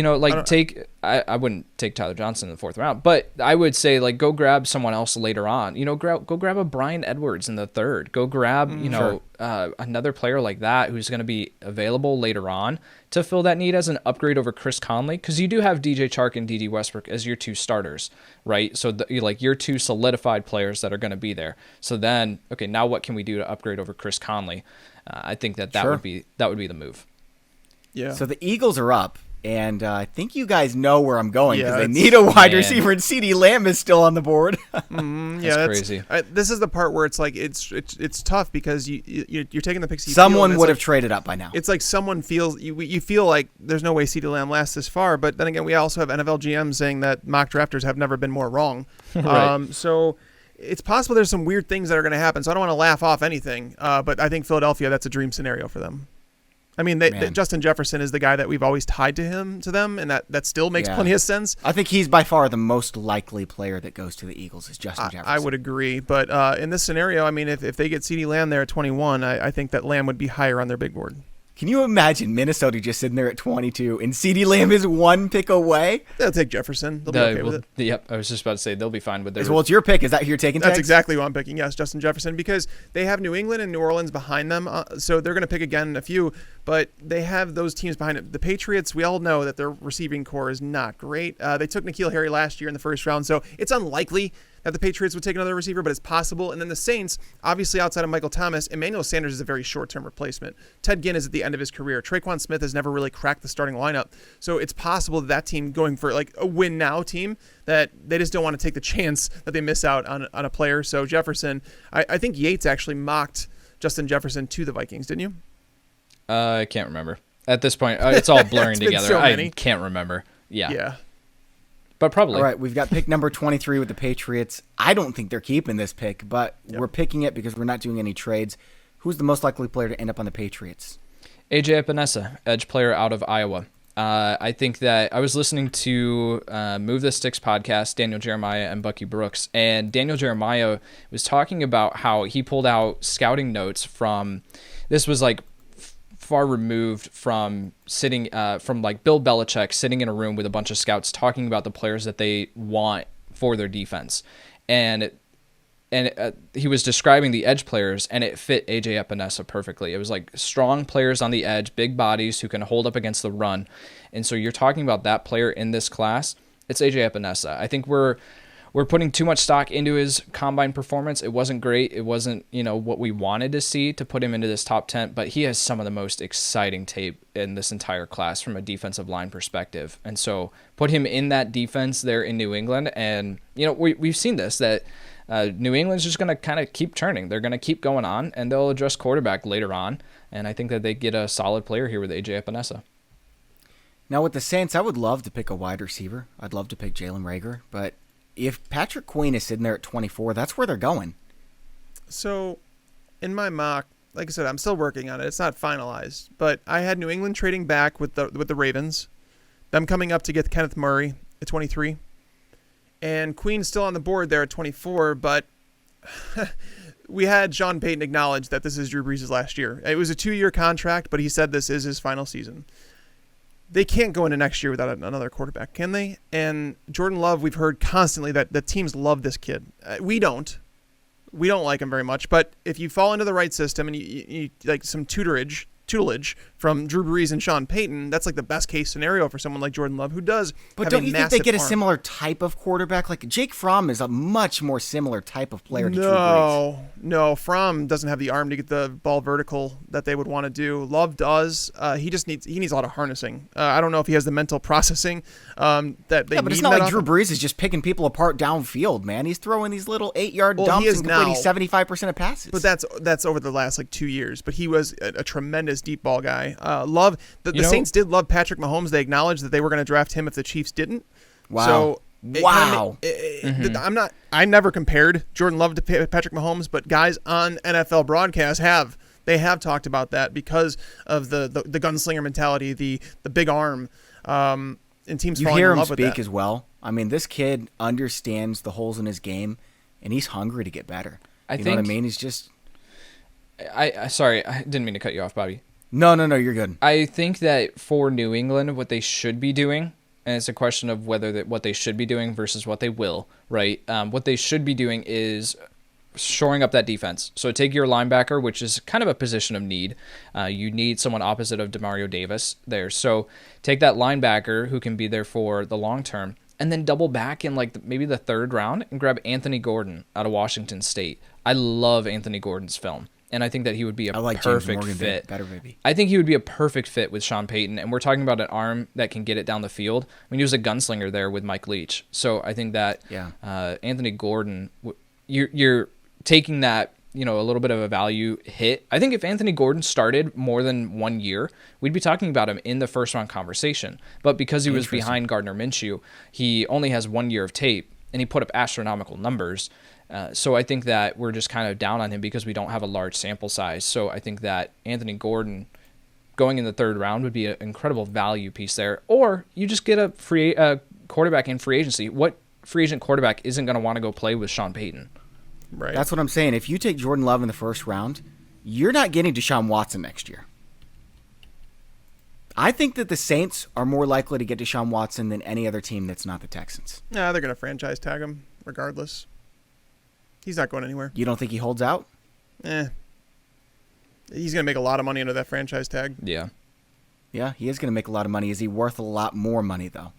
I wouldn't take Tyler Johnson in the 4th round, but I would say go grab someone else later on. Go grab a Bryan Edwards in the 3rd. Go grab, another player like that who's going to be available later on to fill that need as an upgrade over Chris Conley, because you do have DJ Chark and D.D. Westbrook as your 2 starters, right? So your 2 solidified players that are going to be there. So then, okay, now what can we do to upgrade over Chris Conley? I think that would be the move. Yeah. So the Eagles are up, and I think you guys know where I'm going, because they need a wide receiver, and CeeDee Lamb is still on the board. That's crazy. This is the part where it's like it's tough because you're taking the picks. Someone would have traded up by now. It's like someone feels you feel like there's no way CeeDee Lamb lasts this far, but then again, we also have NFL GMs saying that mock drafters have never been more wrong. Right. So it's possible there's some weird things that are going to happen. So I don't want to laugh off anything, but I think Philadelphia, that's a dream scenario for them. Justin Jefferson is the guy that we've always tied to them, and that still makes plenty of sense. I think he's by far the most likely player that goes to the Eagles is Justin Jefferson. I would agree, but in this scenario, if they get CeeDee Lamb there at 21, I think that Lamb would be higher on their big board. Can you imagine Minnesota just sitting there at 22 and CeeDee Lamb is one pick away? They'll take Jefferson. They'll be okay with it. Yep, I was just about to say they'll be fine with their. Well, it's your pick. Is that who you're taking? That's Tex? exactly who I'm picking. Yes, Justin Jefferson, because they have New England and New Orleans behind them, so they're going to pick again in a few. But they have those teams behind it. The Patriots, we all know that their receiving core is not great. They took N'Keal Harry last year in the first round, so it's unlikely that the Patriots would take another receiver, but it's possible. And then the Saints, obviously outside of Michael Thomas, Emmanuel Sanders is a very short-term replacement. Ted Ginn is at the end of his career. Traquan Smith has never really cracked the starting lineup. So it's possible that team going for like a win-now team, that they just don't want to take the chance that they miss out on a player. So Jefferson, I think Yates actually mocked Justin Jefferson to the Vikings, didn't you? I can't remember. At this point, it's all blurring together. So I can't remember. Yeah. But probably. All right, we've got pick number 23 with the Patriots. I don't think they're keeping this pick, but we're picking it because we're not doing any trades. Who's the most likely player to end up on the Patriots? AJ Epinesa, edge player out of Iowa. I think that I was listening to Move the Sticks podcast, Daniel Jeremiah and Bucky Brooks, and Daniel Jeremiah was talking about how he pulled out scouting notes from, this was like far removed from sitting from like Bill Belichick sitting in a room with a bunch of scouts talking about the players that they want for their defense, and he was describing the edge players, and it fit AJ Epinesa perfectly. It was like strong players on the edge, big bodies who can hold up against the run, and so you're talking about that player in this class. It's AJ Epinesa. I think we're putting too much stock into his combine performance. It wasn't great. It wasn't, what we wanted to see to put him into this top 10, but he has some of the most exciting tape in this entire class from a defensive line perspective. And so put him in that defense there in New England. And, we've seen this, that New England's just going to kind of keep turning. They're going to keep going on, and they'll address quarterback later on. And I think that they get a solid player here with AJ Epinesa. Now with the Saints, I would love to pick a wide receiver. I'd love to pick Jalen Reagor, but if Patrick Queen is sitting there at 24, that's where they're going. So, in my mock, like I said, I'm still working on it. It's not finalized, but I had New England trading back with the Ravens, them coming up to get Kenneth Murray at 23, and Queen still on the board there at 24. But we had Sean Payton acknowledge that this is Drew Brees' last year. It was a 2-year contract, but he said this is his final season. They can't go into next year without another quarterback, can they? And Jordan Love, we've heard constantly that the teams love this kid. We don't like him very much. But if you fall into the right system and you like some tutelage from Drew Brees and Sean Payton, that's like the best case scenario for someone like Jordan Love, who does. But don't you think they get a similar type of quarterback? Like Jake Fromm is a much more similar type of player to Drew Brees. No, Fromm doesn't have the arm to get the ball vertical that they would want to do. Love does. He needs a lot of harnessing. I don't know if he has the mental processing that they need. Yeah, but it's not like Drew Brees is just picking people apart downfield, man. He's throwing these little 8-yard dumps and completing 75% of passes. But that's over the last 2 years. But he was a tremendous deep ball guy. Love the Saints did love Patrick Mahomes. They acknowledged that they were going to draft him if the Chiefs didn't. Wow. So I never compared Jordan Love to Patrick Mahomes, but guys on NFL broadcasts have talked about that because of the gunslinger mentality, the big arm, and teams falling in love with that. You hear him speak as well. I mean, this kid understands the holes in his game, and he's hungry to get better. You know what I mean? He's just. Sorry, I didn't mean to cut you off, Bobby. No, you're good. I think that for New England, what they should be doing, and it's a question of whether what they should be doing versus what they will, right? What they should be doing is shoring up that defense. So take your linebacker, which is kind of a position of need. You need someone opposite of Demario Davis there. So take that linebacker who can be there for the long term, and then double back in maybe the third round and grab Anthony Gordon out of Washington State. I love Anthony Gordon's film. And I think that he would be a perfect fit. Better, baby. I think he would be a perfect fit with Sean Payton. And we're talking about an arm that can get it down the field. I mean, he was a gunslinger there with Mike Leach. So I think that Anthony Gordon, you're taking that, a little bit of a value hit. I think if Anthony Gordon started more than 1 year, we'd be talking about him in the first round conversation. But because he was behind Gardner Minshew, he only has 1 year of tape, and he put up astronomical numbers. So I think that we're just kind of down on him because we don't have a large sample size. So I think that Anthony Gordon going in the third round would be an incredible value piece there. Or you just get a quarterback in free agency. What free agent quarterback isn't going to want to go play with Sean Payton? Right. That's what I'm saying. If you take Jordan Love in the first round, you're not getting Deshaun Watson next year. I think that the Saints are more likely to get Deshaun Watson than any other team that's not the Texans. Nah, they're going to franchise tag him regardless. He's not going anywhere. You don't think he holds out? He's going to make a lot of money under that franchise tag. Yeah. Yeah, he is going to make a lot of money. Is he worth a lot more money, though?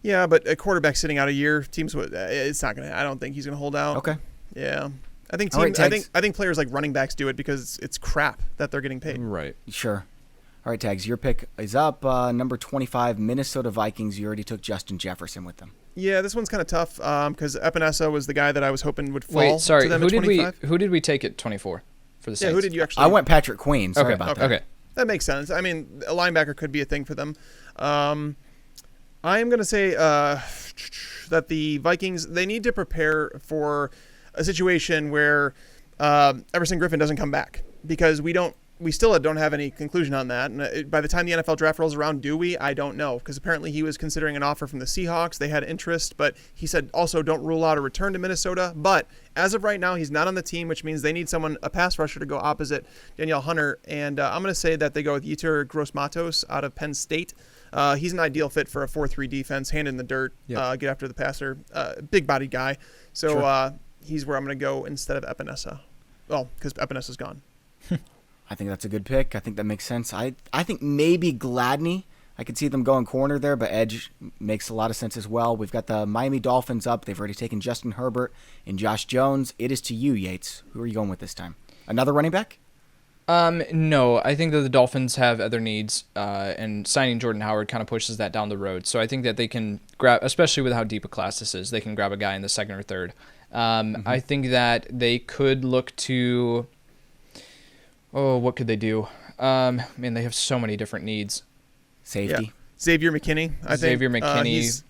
Yeah, but a quarterback sitting out a year, teams would. It's not going to. I don't think he's going to hold out. Okay. Yeah, I think All right, I think players like running backs do it because it's crap that they're getting paid. Right. Sure. All right, Tags, your pick is up. Number 25, Minnesota Vikings. You already took Justin Jefferson with them. Yeah, this one's kind of tough because Epinesa was the guy that I was hoping would fall. Wait, sorry. To them Who at did 25. who did we take at 24 for the Saints? Yeah, who did you actually? I went Patrick Queen. Sorry about that. Okay. That makes sense. I mean, a linebacker could be a thing for them. I am going to say that the Vikings, they need to prepare for a situation where Everson Griffin doesn't come back because we still don't have any conclusion on that. And by the time the NFL draft rolls around, do we? I don't know, because apparently he was considering an offer from the Seahawks. They had interest, but he said also don't rule out a return to Minnesota. But as of right now, he's not on the team, which means they need a pass rusher to go opposite Danielle Hunter. And I'm going to say that they go with Yetur Gross-Matos out of Penn State. He's an ideal fit for a 4-3 defense, hand in the dirt, get after the passer, big body guy. So Sure. He's where I'm going to go instead of Epinesa. Well, because Epinesa's gone. I think that's a good pick. I think that makes sense. I think maybe Gladney. I could see them going corner there, but edge makes a lot of sense as well. We've got the Miami Dolphins up. They've already taken Justin Herbert and Josh Jones. It is to you, Yates. Who are you going with this time? Another running back? No, I think that the Dolphins have other needs, and signing Jordan Howard kind of pushes that down the road. So I think that they can grab, especially with how deep a class this is, they can grab a guy in the second or third. I think that they could look to, what could they do? Man, they have so many different needs. Safety. Yeah. Xavier McKinney, I think. Xavier McKinney.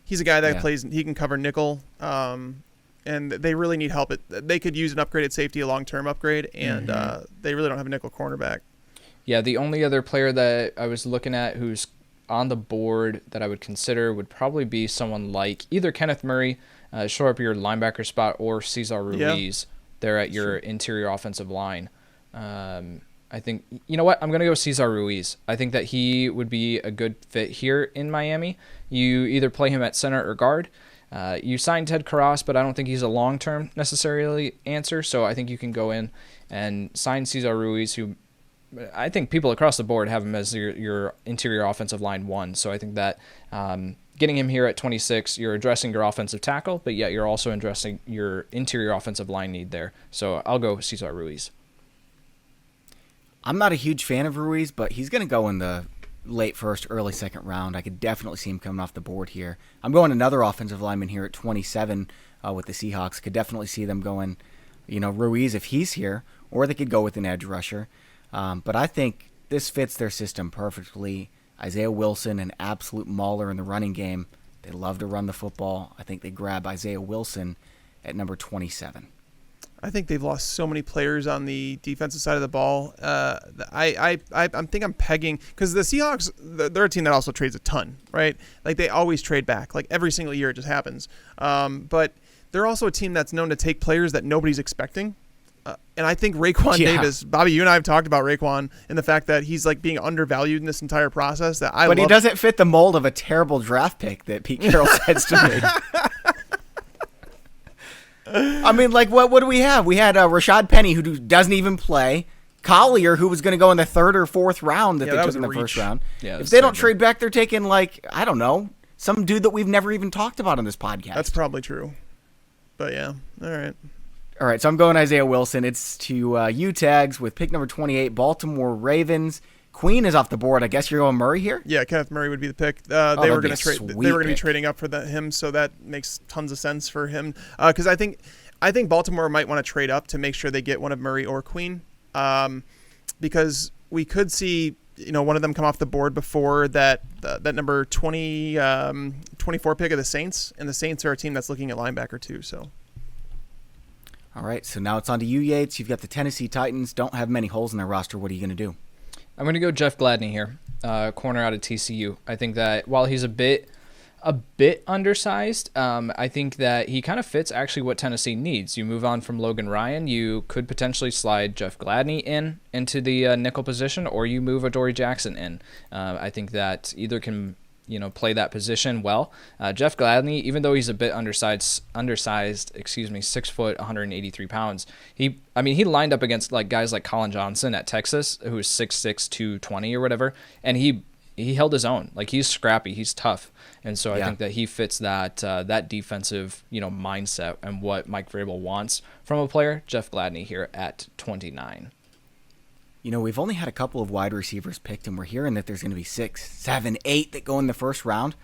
He's a guy that plays. He can cover nickel, and they really need help. They could use an upgraded safety, a long-term upgrade, and they really don't have a nickel cornerback. Yeah, the only other player that I was looking at who's on the board that I would consider would probably be someone like either Kenneth Murray, shore up your linebacker spot, or Cesar Ruiz. They're at your interior offensive line. I think, you know what? I'm going to go Cesar Ruiz. I think that he would be a good fit here in Miami. You either play him at center or guard. You signed Ted Karras, but I don't think he's a long-term necessarily answer. So I think you can go in and sign Cesar Ruiz, who I think people across the board have him as your interior offensive line one. So I think that getting him here at 26, you're addressing your offensive tackle, but yet you're also addressing your interior offensive line need there. So I'll go Cesar Ruiz. I'm not a huge fan of Ruiz, but he's going to go in the late first, early second round. I could definitely see him coming off the board here. I'm going another offensive lineman here at 27 with the Seahawks. Could definitely see them going, Ruiz if he's here, or they could go with an edge rusher. But I think this fits their system perfectly. Isaiah Wilson, an absolute mauler in the running game. They love to run the football. I think they grab Isaiah Wilson at number 27. I think they've lost so many players on the defensive side of the ball. I think I'm pegging because the Seahawks, they're a team that also trades a ton, right? Like they always trade back. Like every single year it just happens. But they're also a team that's known to take players that nobody's expecting. And I think Raekwon Davis, Bobby, you and I have talked about Raekwon and the fact that he's like being undervalued in this entire process. But he doesn't fit the mold of a terrible draft pick that Pete Carroll says to me. I mean, like, what do we have? We had Rashad Penny, who doesn't even play. Collier, who was going to go in the third or fourth round that they took in the first round. Yeah, if they don't trade back, they're taking, like, I don't know, some dude that we've never even talked about on this podcast. That's probably true. But, yeah. All right. All right, so I'm going Isaiah Wilson. It's to U-Tags with pick number 28, Baltimore Ravens. Queen is off the board. I guess you're going Murray here? Yeah, Kenneth Murray would be the pick. They were going to trade. They were going to be pick. trading up for him, so that makes tons of sense for him. Because I think Baltimore might want to trade up to make sure they get one of Murray or Queen. Because we could see one of them come off the board before that number 24 pick of the Saints, and the Saints are a team that's looking at linebacker too. So. All right, so now it's on to you, Yates. You've got the Tennessee Titans. Don't have many holes in their roster. What are you going to do? I'm going to go Jeff Gladney here, corner out of TCU. I think that while he's a bit a bit undersized. I think that he kind of fits actually what Tennessee needs. You move on from Logan Ryan, you could potentially slide Jeff Gladney into the nickel position, or you move Adoree Jackson in. I think that either can play that position well. Jeff Gladney, even though he's a bit undersized, 6 foot, 183 pounds. He lined up against like guys like Colin Johnson at Texas, who was 6'6", 220 or whatever, and he held his own. Like, he's scrappy, he's tough, and so I think that he fits that defensive mindset and what Mike Vrabel wants from a player. Jeff Gladney here at 29. We've only had a couple of wide receivers picked, and we're hearing that there's going to be 6, 7, 8 that go in the first round.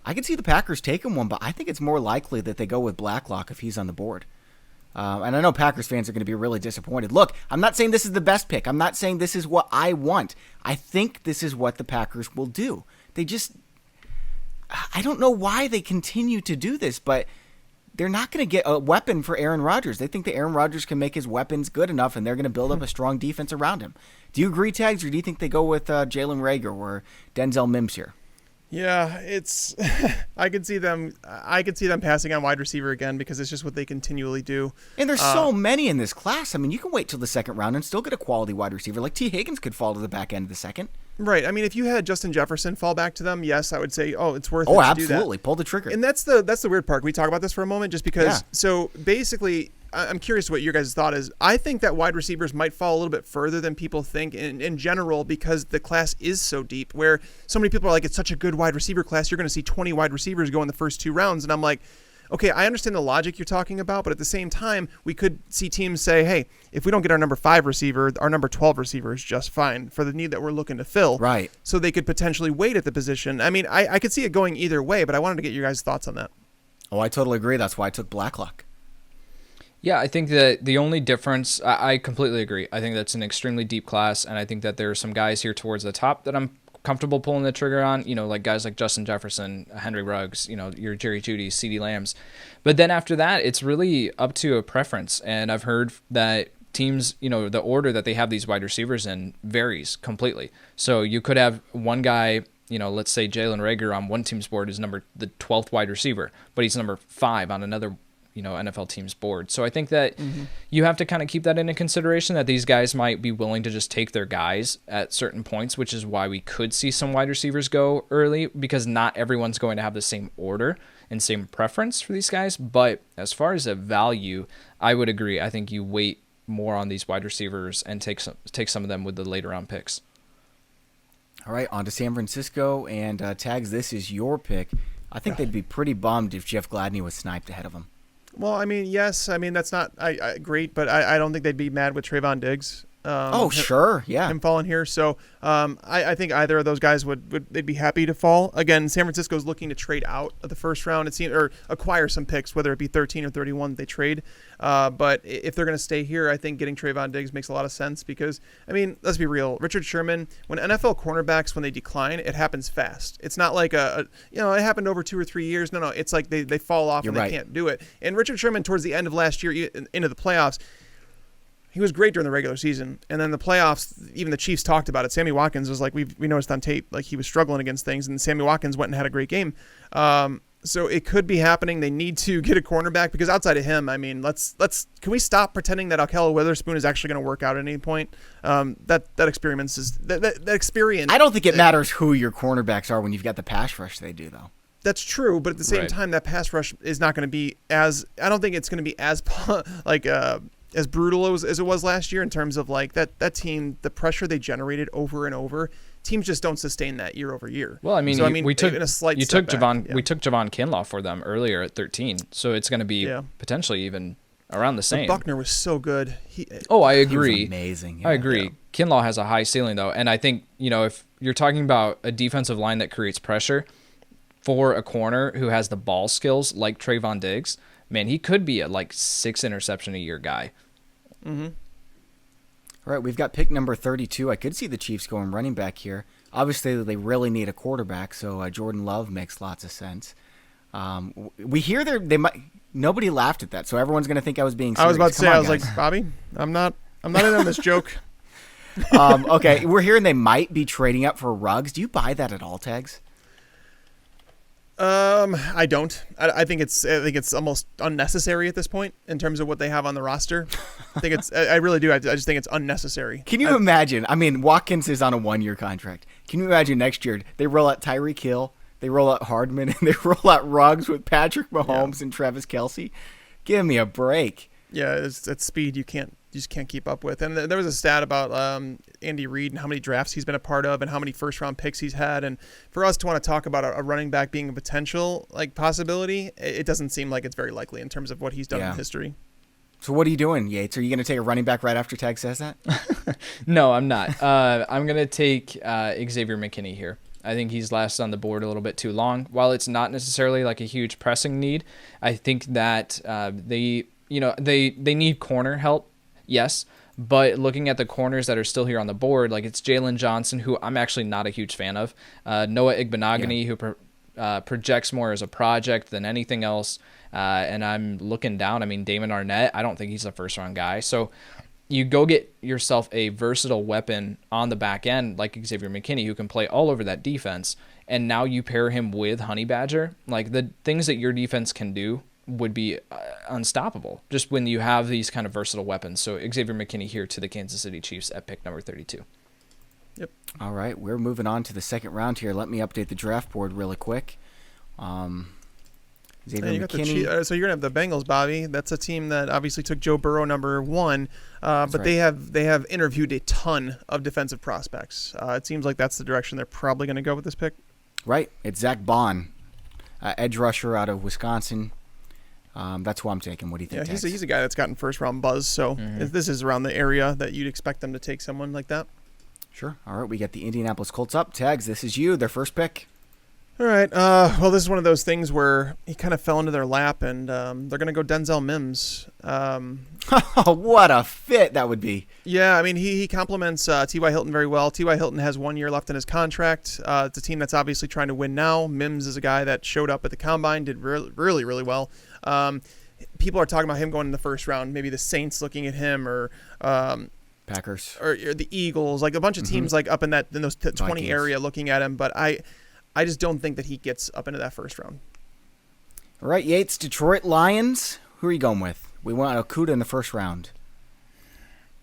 I could see the Packers taking one, but I think it's more likely that they go with Blacklock if he's on the board. And I know Packers fans are going to be really disappointed. Look, I'm not saying this is the best pick. I'm not saying this is what I want. I think this is what the Packers will do. I don't know why they continue to do this, but they're not going to get a weapon for Aaron Rodgers. They think that Aaron Rodgers can make his weapons good enough, and they're going to build up a strong defense around him. Do you agree, Tags, or do you think they go with Jalen Reagor or Denzel Mims here? Yeah, it's I could see them passing on wide receiver again because it's just what they continually do. And there's so many in this class. I mean, you can wait till the second round and still get a quality wide receiver. Like T. Higgins could fall to the back end of the second. Right. I mean, if you had Justin Jefferson fall back to them, yes, I would say, it's worth it Oh, to do absolutely. that. Pull the trigger. And that's the weird part. Can we talk about this for a moment? Just because, So basically, I'm curious what your guys' thought is. I think that wide receivers might fall a little bit further than people think in general because the class is so deep, where so many people are like, it's such a good wide receiver class, you're going to see 20 wide receivers go in the first 2 rounds. And I'm like, okay, I understand the logic you're talking about, but at the same time, we could see teams say, hey, if we don't get our number 5 receiver, our number 12 receiver is just fine for the need that we're looking to fill. Right. So they could potentially wait at the position. I mean, I could see it going either way, but I wanted to get your guys' thoughts on that. Oh, I totally agree. That's why I took Blacklock. Yeah, I think that the only difference, I completely agree. I think that's an extremely deep class, and I think that there are some guys here towards the top that I'm comfortable pulling the trigger on, like guys like Justin Jefferson, Henry Ruggs, your Jerry Jeudy, CeeDee Lambs. But then after that, it's really up to a preference, and I've heard that teams, the order that they have these wide receivers in varies completely. So you could have one guy, let's say Jalen Reagor on one team's board is the 12th wide receiver, but he's number 5 on another NFL team's board. So I think that you have to kind of keep that into consideration, that these guys might be willing to just take their guys at certain points, which is why we could see some wide receivers go early, because not everyone's going to have the same order and same preference for these guys. But as far as a value, I would agree. I think you wait more on these wide receivers and take some of them with the later round picks. All right, on to San Francisco, and Tags, this is your pick. I think they'd be pretty bummed if Jeff Gladney was sniped ahead of him. Well, I mean, yes. I mean, that's not great, but I don't think they'd be mad with Trayvon Diggs. Sure, yeah. Him falling here. So I think either of those guys they'd be happy to fall. Again, San Francisco's looking to trade out of the first round, it seems, or acquire some picks, whether it be 13 or 31 that they trade. But if they're going to stay here, I think getting Trayvon Diggs makes a lot of sense because, I mean, let's be real. Richard Sherman, when NFL cornerbacks, when they decline, it happens fast. It's not like it happened over 2 or 3 years. No, it's like they fall off. You're right. They can't do it. And Richard Sherman, towards the end of last year, into the playoffs, he was great during the regular season, and then the playoffs, even the Chiefs talked about it. Sammy Watkins was like, we noticed on tape, like he was struggling against things, and Sammy Watkins went and had a great game. So it could be happening. They need to get a cornerback because outside of him, I mean, can we stop pretending that Ahkello Witherspoon is actually going to work out at any point? That experience is that experience. I don't think it matters who your cornerbacks are when you've got the pass rush they do, though. That's true, but at the same time, that pass rush is not going to be as. I don't think it's going to be as as brutal as it was last year in terms of like that team, the pressure they generated over and over. Teams just don't sustain that year over year. Well, I mean, so, we took Javon. Yeah. We took Javon Kinlaw for them earlier at 13, so it's going to be potentially even around the same. But Buckner was so good. I agree. He was amazing. Yeah. I agree. Kinlaw has a high ceiling though, and I think if you're talking about a defensive line that creates pressure for a corner who has the ball skills like Trayvon Diggs, man, he could be a 6 interception a year guy. Mm-hmm. All right, we've got pick number 32. I could see the Chiefs going running back here. Obviously, they really need a quarterback, so Jordan Love makes lots of sense. We hear they might. Nobody laughed at that, so everyone's going to think I was being serious. I was about to say, I was like, Bobby, I'm not in on this joke. Okay, we're hearing they might be trading up for Ruggs. Do you buy that at all, Tags? I don't. I think it's almost unnecessary at this point in terms of what they have on the roster. I think it's. I really do. I just think it's unnecessary. Can you imagine? I mean, Watkins is on a 1-year contract. Can you imagine next year they roll out Tyreek Hill, they roll out Hardman, and they roll out Ruggs with Patrick Mahomes and Travis Kelce? Give me a break. Yeah, it's speed you just can't keep up with. And there was a stat about Andy Reid and how many drafts he's been a part of and how many first-round picks he's had. And for us to want to talk about a running back being a potential possibility, it doesn't seem like it's very likely in terms of what he's done in history. So what are you doing, Yates? Are you going to take a running back right after Tag says that? No, I'm not. I'm going to take Xavier McKinney here. I think he's lasted on the board a little bit too long. While it's not necessarily like a huge pressing need, I think that they need corner help. Yes, but looking at the corners that are still here on the board, like it's Jalen Johnson, who I'm actually not a huge fan of, Noah Igbenogany, who projects more as a project than anything else, and I'm looking down. I mean, Damon Arnett, I don't think he's a first-round guy. So you go get yourself a versatile weapon on the back end like Xavier McKinney, who can play all over that defense, and now you pair him with Honey Badger. Like the things that your defense can do would be unstoppable just when you have these kind of versatile weapons. So Xavier McKinney here to the Kansas City Chiefs at pick number 32. Yep. All right, we're moving on to the second round here. Let me update the draft board really quick. Xavier McKinney. So you're gonna have the Bengals, Bobby. That's a team that obviously took Joe Burrow number 1, but right. they have interviewed a ton of defensive prospects. It seems like that's the direction they're probably going to go with this pick. Right, it's Zach Bond, edge rusher out of Wisconsin. That's who I'm taking. What do you think? Yeah, he's a guy that's gotten first round buzz. So this is around the area that you'd expect them to take someone like that. Sure. All right, we got the Indianapolis Colts up. Tags, this is you, their first pick. All right. Well, this is one of those things where he kind of fell into their lap, and they're going to go Denzel Mims. What a fit that would be. Yeah, I mean, he complements T.Y. Hilton very well. T.Y. Hilton has 1 year left in his contract. It's a team that's obviously trying to win now. Mims is a guy that showed up at the Combine, did really, really well. People are talking about him going in the first round, maybe the Saints looking at him, or Packers. or the Eagles, like a bunch of teams like up in those 20 Vikings. area looking at him. But I just don't think that he gets up into that first round. All right, Yates, Detroit Lions. Who are you going with? We want Okuda in the first round.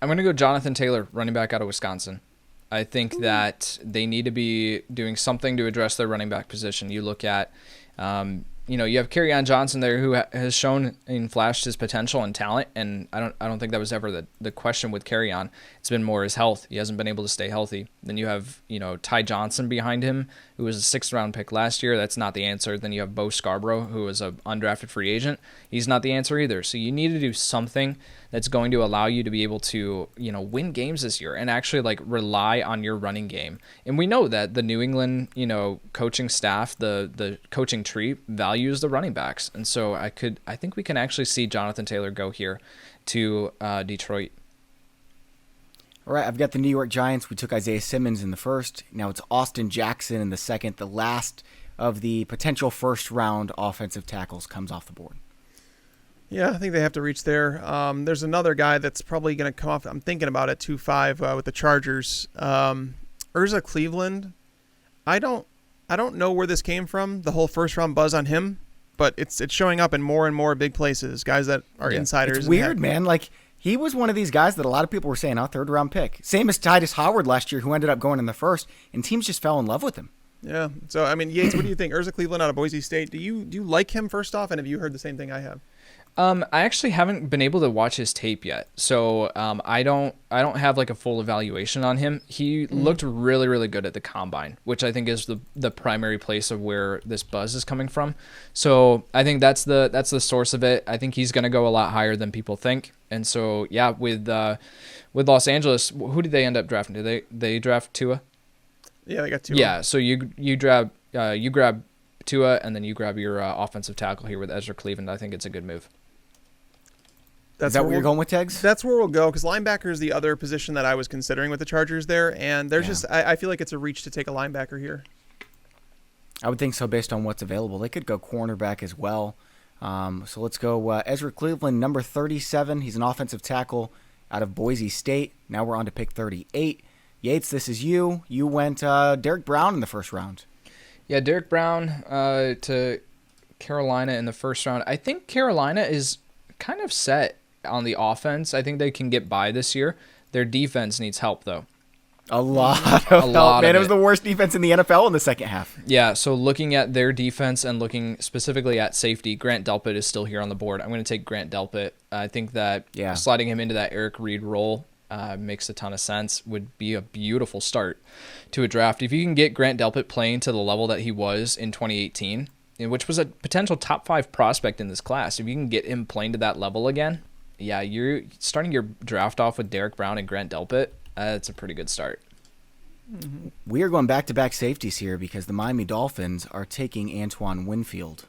I'm going to go Jonathan Taylor, running back out of Wisconsin. I think that they need to be doing something to address their running back position. You look at, you have Kerryon Johnson there who has shown and flashed his potential and talent, and I don't think that was ever the question with Kerryon. It's been more his health. He hasn't been able to stay healthy. Then you have, Ty Johnson behind him, who was a 6th-round pick last year. That's not the answer. Then you have Bo Scarborough, who was an undrafted free agent. He's not the answer either. So you need to do something that's going to allow you to be able to, win games this year and actually rely on your running game. And we know that the New England, coaching staff, the coaching tree values the running backs. And so I think we can actually see Jonathan Taylor go here to Detroit. All right, I've got the New York Giants. We took Isaiah Simmons in the first. Now it's Austin Jackson in the second. The last of the potential first-round offensive tackles comes off the board. Yeah, I think they have to reach there. There's another guy that's probably going to come off. I'm thinking about it, 2-5 with the Chargers. Urza Cleveland. I don't know where this came from, the whole first-round buzz on him, but it's showing up in more and more big places, guys that are insiders. It's weird, man. He was one of these guys that a lot of people were saying, 3rd-round pick. Same as Titus Howard last year, who ended up going in the first, and teams just fell in love with him. Yeah. So, I mean, Yates, what do you think? Urza Cleveland out of Boise State. Do you like him first off, and have you heard the same thing I have? I actually haven't been able to watch his tape yet, so I don't have a full evaluation on him. He looked really, really good at the Combine, which I think is the primary place of where this buzz is coming from. So I think that's the source of it. I think he's going to go a lot higher than people think. And so yeah, with Los Angeles, who did they end up drafting? Did they draft Tua? Yeah, they got Tua. Yeah, so you grab Tua, and then you grab your offensive tackle here with Ezra Cleveland. I think it's a good move. Is that where you're going with, Tegs? That's where we'll go, because linebacker is the other position that I was considering with the Chargers there, and there's I feel like it's a reach to take a linebacker here. I would think so based on what's available. They could go cornerback as well. So let's go Ezra Cleveland, number 37. He's an offensive tackle out of Boise State. Now we're on to pick 38. Yates, this is you. You went Derek Brown in the first round. Yeah, Derek Brown to Carolina in the first round. I think Carolina is kind of set on the offense. I think they can get by this year. Their defense needs help, though. A lot of help, man. It was the worst defense in the NFL in the second half. Yeah, so looking at their defense and looking specifically at safety, Grant Delpit is still here on the board. I'm going to take Grant Delpit. I think that sliding him into that Eric Reed role makes a ton of sense. Would be a beautiful start to a draft. If you can get Grant Delpit playing to the level that he was in 2018, which was a potential top 5 prospect in this class, if you can get him playing to that level again, yeah, you're starting your draft off with Derek Brown and Grant Delpit. That's a pretty good start. We are going back-to-back safeties here because the Miami Dolphins are taking Antoine Winfield.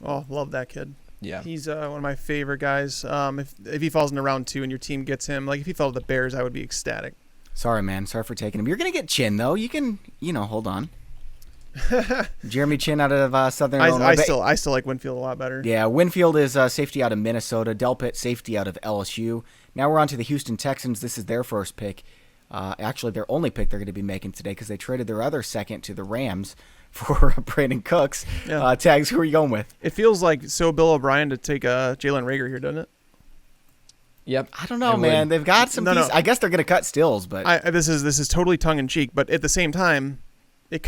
Oh, love that kid. Yeah. He's one of my favorite guys. If he falls into round 2 and your team gets him, like if he fell to the Bears, I would be ecstatic. Sorry, man. Sorry for taking him. You're going to get Chin, though. You can, hold on. Jeremy Chin out of Southern Illinois. I still like Winfield a lot better. Yeah, Winfield is safety out of Minnesota. Delpit, safety out of LSU. Now we're on to the Houston Texans. This is their first pick. Actually, their only pick they're going to be making today because they traded their other second to the Rams for Brandon Cooks. Yeah. Tags, who are you going with? It feels like Bill O'Brien to take Jalen Reagor here, doesn't it? Yep. I don't know, man. They've got some pieces. I guess they're going to cut Stills, but this is totally tongue in cheek, but at the same time, it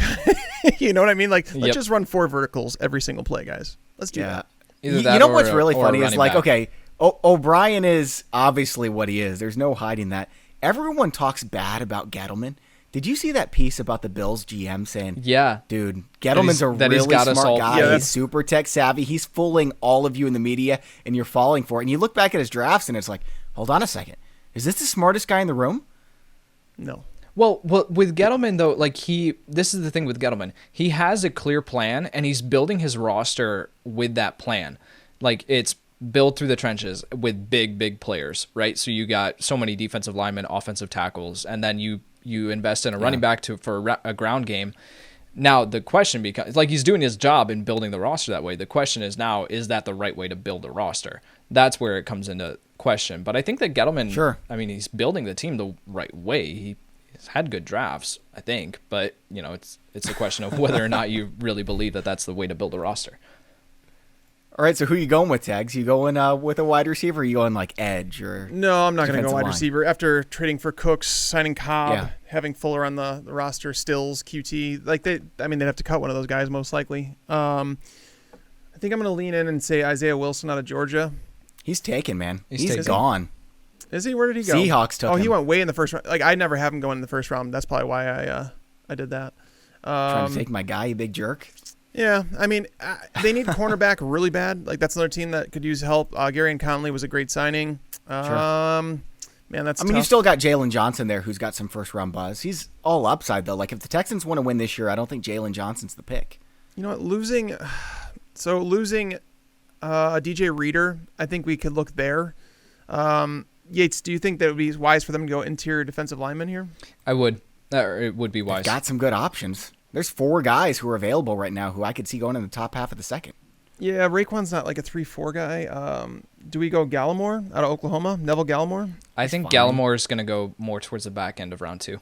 you know what I mean? Like, let's just run 4 verticals every single play, guys. Let's do that. You know what's really funny is like, okay, O'Brien is obviously what he is. There's no hiding that. Everyone talks bad about Gettleman. Did you see that piece about the Bills GM saying, dude, Gettleman's a really smart guy. Yeah, he's super tech savvy. He's fooling all of you in the media, and you're falling for it. And you look back at his drafts, and it's like, hold on a second. Is this the smartest guy in the room? No. Well, with Gettleman, though, like this is the thing with Gettleman. He has a clear plan, and he's building his roster with that plan. Like, it's build through the trenches with big players, right? So you got so many defensive linemen, offensive tackles, and then you invest in a running back for a ground game. Now the question becomes, like, he's doing his job in building the roster that way. The question is now, is that the right way to build a roster? That's where it comes into question. But I think that Gettleman, I mean, he's building the team the right way. He's had good drafts, I think, but it's a question of whether or not you really believe that that's the way to build a roster. All right, so who are you going with, Tags? You going with a wide receiver, or are you going like edge or? No, I'm not going to go wide receiver. After trading for Cooks, signing Cobb, having Fuller on the roster, Stills, QT, they'd have to cut one of those guys most likely. I think I'm going to lean in and say Isaiah Wilson out of Georgia. He's taken, man. He's gone. Is he? Where did he go? Seahawks took him. He went way in the first round. Like, I never have him going in the first round. That's probably why I did that. Trying to take my guy, you big jerk. Yeah, I mean, they need cornerback really bad. Like, that's another team that could use help. Gary Conley was a great signing. Man, that's tough. You've still got Jalen Johnson there, who's got some first-round buzz. He's all upside, though. Like, if the Texans want to win this year, I don't think Jalen Johnson's the pick. You know what? Losing DJ Reader, I think we could look there. Yates, do you think that it would be wise for them to go interior defensive lineman here? I would. It would be wise. They've got some good options. There's 4 guys who are available right now who I could see going in the top half of the second. Yeah, Raekwon's not like a 3-4 guy. Do we go Gallimore out of Oklahoma? Neville Gallimore? I think Gallimore is going to go more towards the back end of round 2.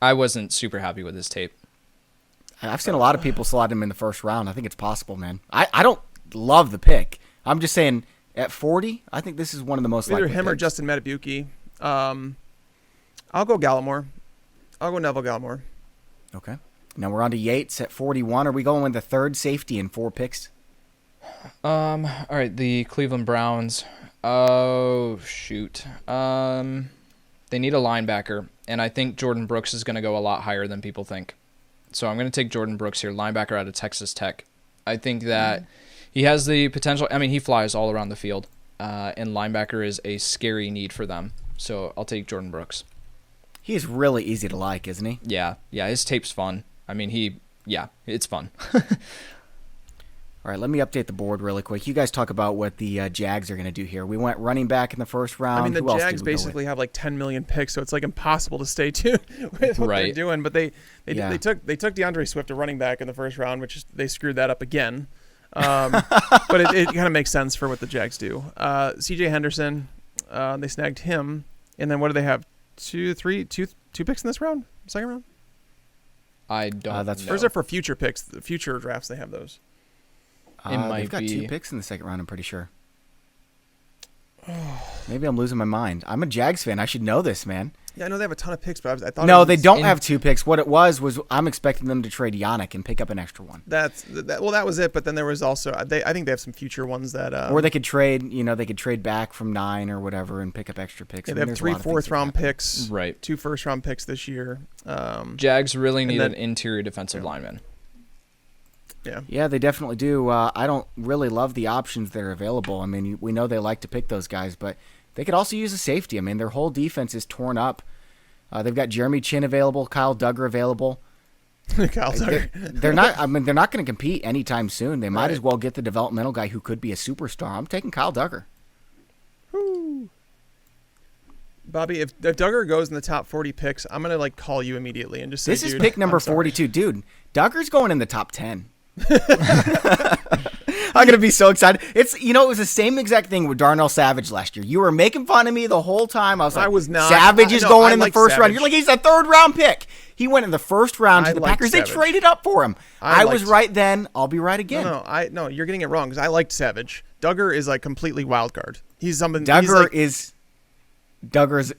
I wasn't super happy with his tape. I've seen a lot of people slot him in the first round. I think it's possible, man. I don't love the pick. I'm just saying, at 40, I think this is one of the most likely either him picks. or Justin Matabuki. I'll go Gallimore. I'll go Neville Gallimore. Okay. Now we're on to Yates at 41. Are we going with the third safety in 4 picks? All right, the Cleveland Browns. Oh, shoot. They need a linebacker, and I think Jordan Brooks is going to go a lot higher than people think. So I'm going to take Jordan Brooks here, linebacker out of Texas Tech. I think that he has the potential. I mean, he flies all around the field, and linebacker is a scary need for them. So I'll take Jordan Brooks. He is really easy to like, isn't he? Yeah, his tape's fun. I mean, it's fun. All right, let me update the board really quick. You guys talk about what the Jags are going to do here. We went running back in the first round. I mean, the Jags basically have like 10 million picks, so it's like impossible to stay tuned with what they're doing. But they took DeAndre Swift a running back in the first round, which they screwed that up again. But it kind of makes sense for what the Jags do. C.J. Henderson, they snagged him, and then what do they have? Two picks in this round? Second round? I don't know. Or is it for future picks? The future drafts, they have those. They've got 2 picks in the second round, I'm pretty sure. Maybe I'm losing my mind. I'm a Jags fan. I should know this, man. Yeah, I know they have a ton of picks, but I thought No, they don't have 2 picks. What it was I'm expecting them to trade Yannick and pick up an extra one. That was it. But then there was also I think they have some future ones that or they could trade. They could trade back from 9 or whatever and pick up extra picks. Yeah, they have 3 fourth-round picks, right? 2 first-round picks this year. Jags really need an interior defensive lineman. Yeah, they definitely do. I don't really love the options that are available. I mean, we know they like to pick those guys, but they could also use a safety. I mean, their whole defense is torn up. They've got Jeremy Chin available, Kyle Duggar available. Kyle Duggar. They're not. I mean, they're not going to compete anytime soon. They might as well get the developmental guy who could be a superstar. I'm taking Kyle Duggar. Woo. Bobby, if Duggar goes in the top 40 picks, I'm gonna call you immediately and just say, this is pick number 42, dude. Duggar's going in the top 10. I'm gonna be so excited. It was the same exact thing with Darnell Savage last year. You were making fun of me the whole time. I was not. Savage is going in the first round. You're like, he's a 3rd round pick. He went in the first round to the Packers. Savage. They traded up for him. I was right then. I'll be right again. No, you're getting it wrong because I liked Savage. Duggar is completely wild card. He's something. Duggar's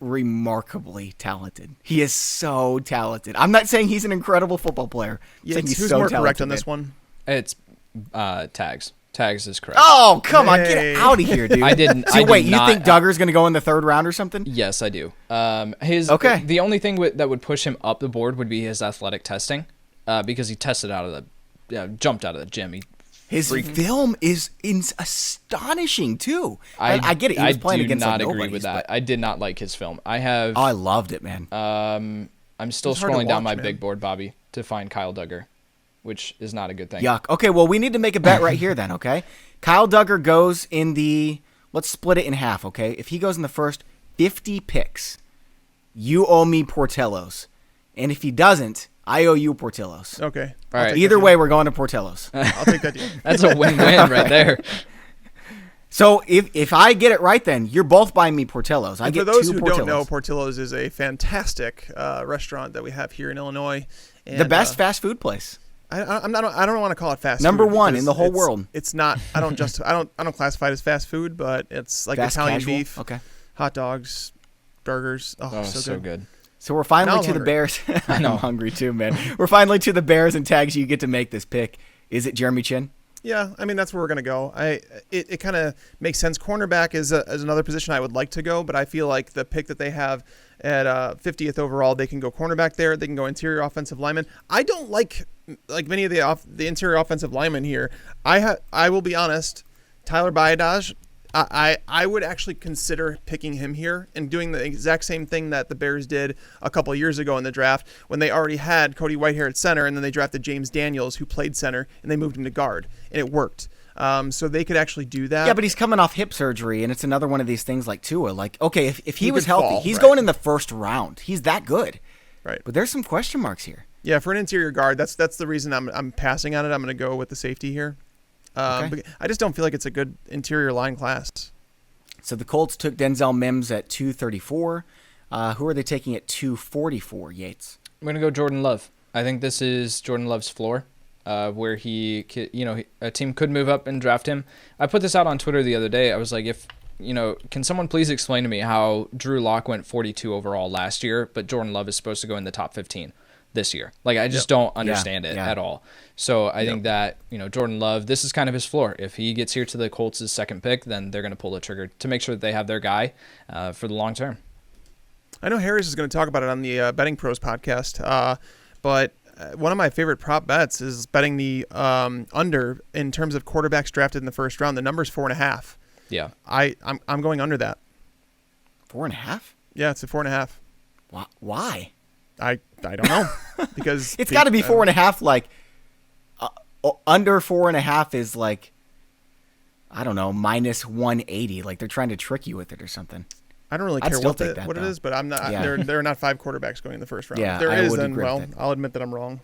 remarkably talented. He is so talented. I'm not saying he's an incredible football player. Who's more correct on this one? It's Tags. Tags is correct. Oh, come on. Get out of here, dude. I didn't. So wait, you think Duggar's going to go in the 3rd round or something? Yes, I do. The only thing that would push him up the board would be his athletic testing, because he tested jumped out of the gym. His film is astonishing too. I get it. He was playing against I do not agree with that. I did not like his film. I loved it, man. I'm still scrolling down my big board, Bobby, to find Kyle Duggar, which is not a good thing. Yuck. Okay, well, we need to make a bet right here then, okay? Kyle Duggar goes in let's split it in half, okay? If he goes in the first 50 picks, you owe me Portillo's. And if he doesn't, I owe you Portillo's. Okay. All right. Either way, we're going to Portillo's. I'll take that deal. That's a win-win right there. So if I get it right, then you're both buying me Portillo's. I get 2 Portillo's. For those who don't know, Portillo's is a fantastic restaurant that we have here in Illinois. And, the best fast food place. I don't want to call it fast Number food. Number 1 in the whole world. It's not. I don't classify it as fast food, but it's like fast Italian casual? beef, hot dogs, burgers. Oh, so good. So we're finally to the Bears. I know, I'm hungry too, man. We're finally to the Bears and Tags. You get to make this pick. Is it Jeremy Chin? Yeah, I mean that's where we're gonna go. It kind of makes sense. Cornerback is another position I would like to go, but I feel like the pick that they have at 50th overall, they can go cornerback there. They can go interior offensive lineman. I don't like many of the interior offensive linemen here. I will be honest, Tyler Biadasz. I would actually consider picking him here and doing the exact same thing that the Bears did a couple of years ago in the draft when they already had Cody Whitehair at center, and then they drafted James Daniels, who played center, and they moved him to guard, and it worked. So they could actually do that. Yeah, but he's coming off hip surgery, and it's another one of these things like Tua. Like, okay, if he was could healthy, fall, he's right. going in the 1st round. He's that good. Right. But there's some question marks here. Yeah, for an interior guard, that's the reason I'm passing on it. I'm going to go with the safety here. Okay. I just don't feel like it's a good interior line class. So the Colts took Denzel Mims at 234. Who are they taking at 244, Yates? I'm going to go Jordan Love. I think this is Jordan Love's floor, where a team could move up and draft him. I put this out on Twitter the other day. I was like, can someone please explain to me how Drew Lock went 42 overall last year, but Jordan Love is supposed to go in the top 15 this year? Like, I just don't understand it at all. So I think that, Jordan Love, this is kind of his floor. If he gets here to the Colts' 2nd pick, then they're going to pull the trigger to make sure that they have their guy for the long term. I know Harris is going to talk about it on the Betting Pros podcast, but one of my favorite prop bets is betting the under in terms of quarterbacks drafted in the 1st round. The number's 4.5. Yeah. I'm going under that. 4.5? Yeah, it's a 4.5. Why? I don't know because it's got to be 4.5. Like under 4.5 is like, I don't know, minus 180. Like they're trying to trick you with it or something. I don't really care what it is, but I'm not. Yeah. There are not 5 quarterbacks going in the 1st round. Yeah, if there I is, would then agree with that. I'll admit that I'm wrong.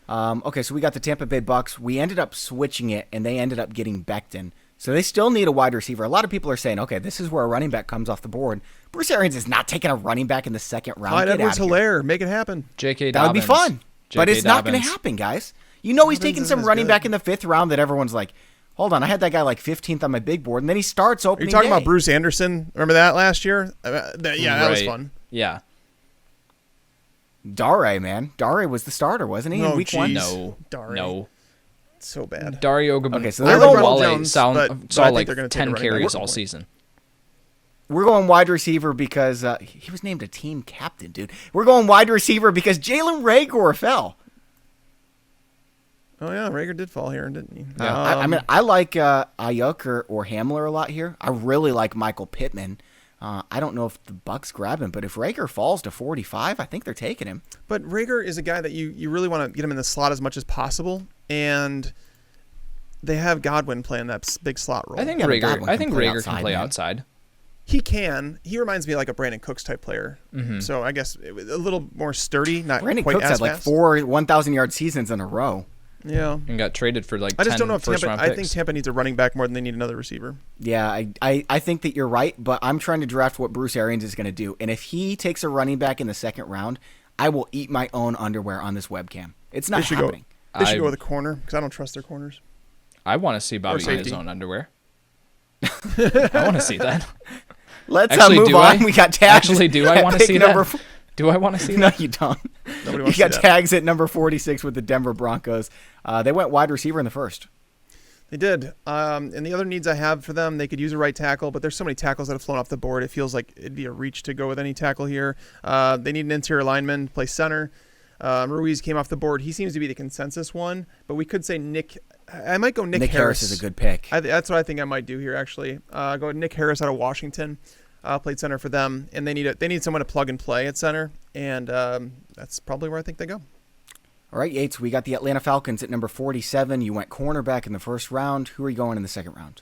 Okay, so we got the Tampa Bay Bucks. We ended up switching it, and they ended up getting Becton. So they still need a wide receiver. A lot of people are saying, okay, this is where a running back comes off the board. Bruce Arians is not taking a running back in the 2nd round. Clyde Edwards-Hilaire, make it happen. J.K. That would be fun. But it's not going to happen, guys. You know he's taking some running back in the 5th round that everyone's like, Hold on, I had that guy like 15th on my big board, and then he starts Are opening you talking day. about Bruce Anderson? Remember that last year? That was Right. fun. Yeah. Dare, man. Dare was the starter, wasn't he, in Oh, week one? geez. No. Dare. No. So bad. Dario Okay, so I like Ronald Ogunbowale Jones, but I saw think like they're gonna take 10 a running back carries at all some point. season. We're going wide receiver because he was named a team captain, dude. We're going wide receiver because Jalen Reagor fell. Oh yeah, Rager did fall here, didn't he? Yeah. I mean, I like Ayuk or Hamler a lot here. I really like Michael Pittman. I don't know if the Bucks grab him, but if Rager falls to 45, I think they're taking him. But Rager is a guy that you really want to get him in the slot as much as possible, and they have Godwin playing that big slot role. I think Yeah, but Rager. Godwin I can think play Rager outside, can play man. outside. he can. He reminds me of like a Brandon Cooks type player. So I guess a little more sturdy, not Brandon quite Cooks as had like fast. 4 1,000-yard seasons in a row. Yeah. And got traded for like I just 10 don't know if first Tampa. round I picks. think Tampa needs a running back more than they need another receiver. Yeah, I think that you're right, but I'm trying to draft what Bruce Arians is going to do. And if he takes a running back in the second round, I will eat my own underwear on this webcam. It's not They should happening. They should I- go with a corner because I don't trust their corners. I want to see Bobby in his safety. own underwear. I want to see that. Let's Actually, move do on. I? We got tags. Actually, do I at want to pick see number that? Do I want to see No, that? you don't. Nobody You wants to got see that. tags at number 46 with the Denver Broncos. They went wide receiver in the first. They did. And the other needs I have for them, they could use a right tackle, but there's so many tackles that have flown off the board. It feels like it'd be a reach to go with any tackle here. They need an interior lineman to play center. Ruiz came off the board. He seems to be the consensus one, but we could say Nick. I might go Nick Harris. Harris is a good pick. That's what I think I might do here, actually. Go with Nick Harris out of Washington. Played center for them, and they need someone to plug and play at center, and that's probably where I think they go. All right, Yates, we got the Atlanta Falcons at number 47. You went cornerback in the first round. Who are you going in the second round?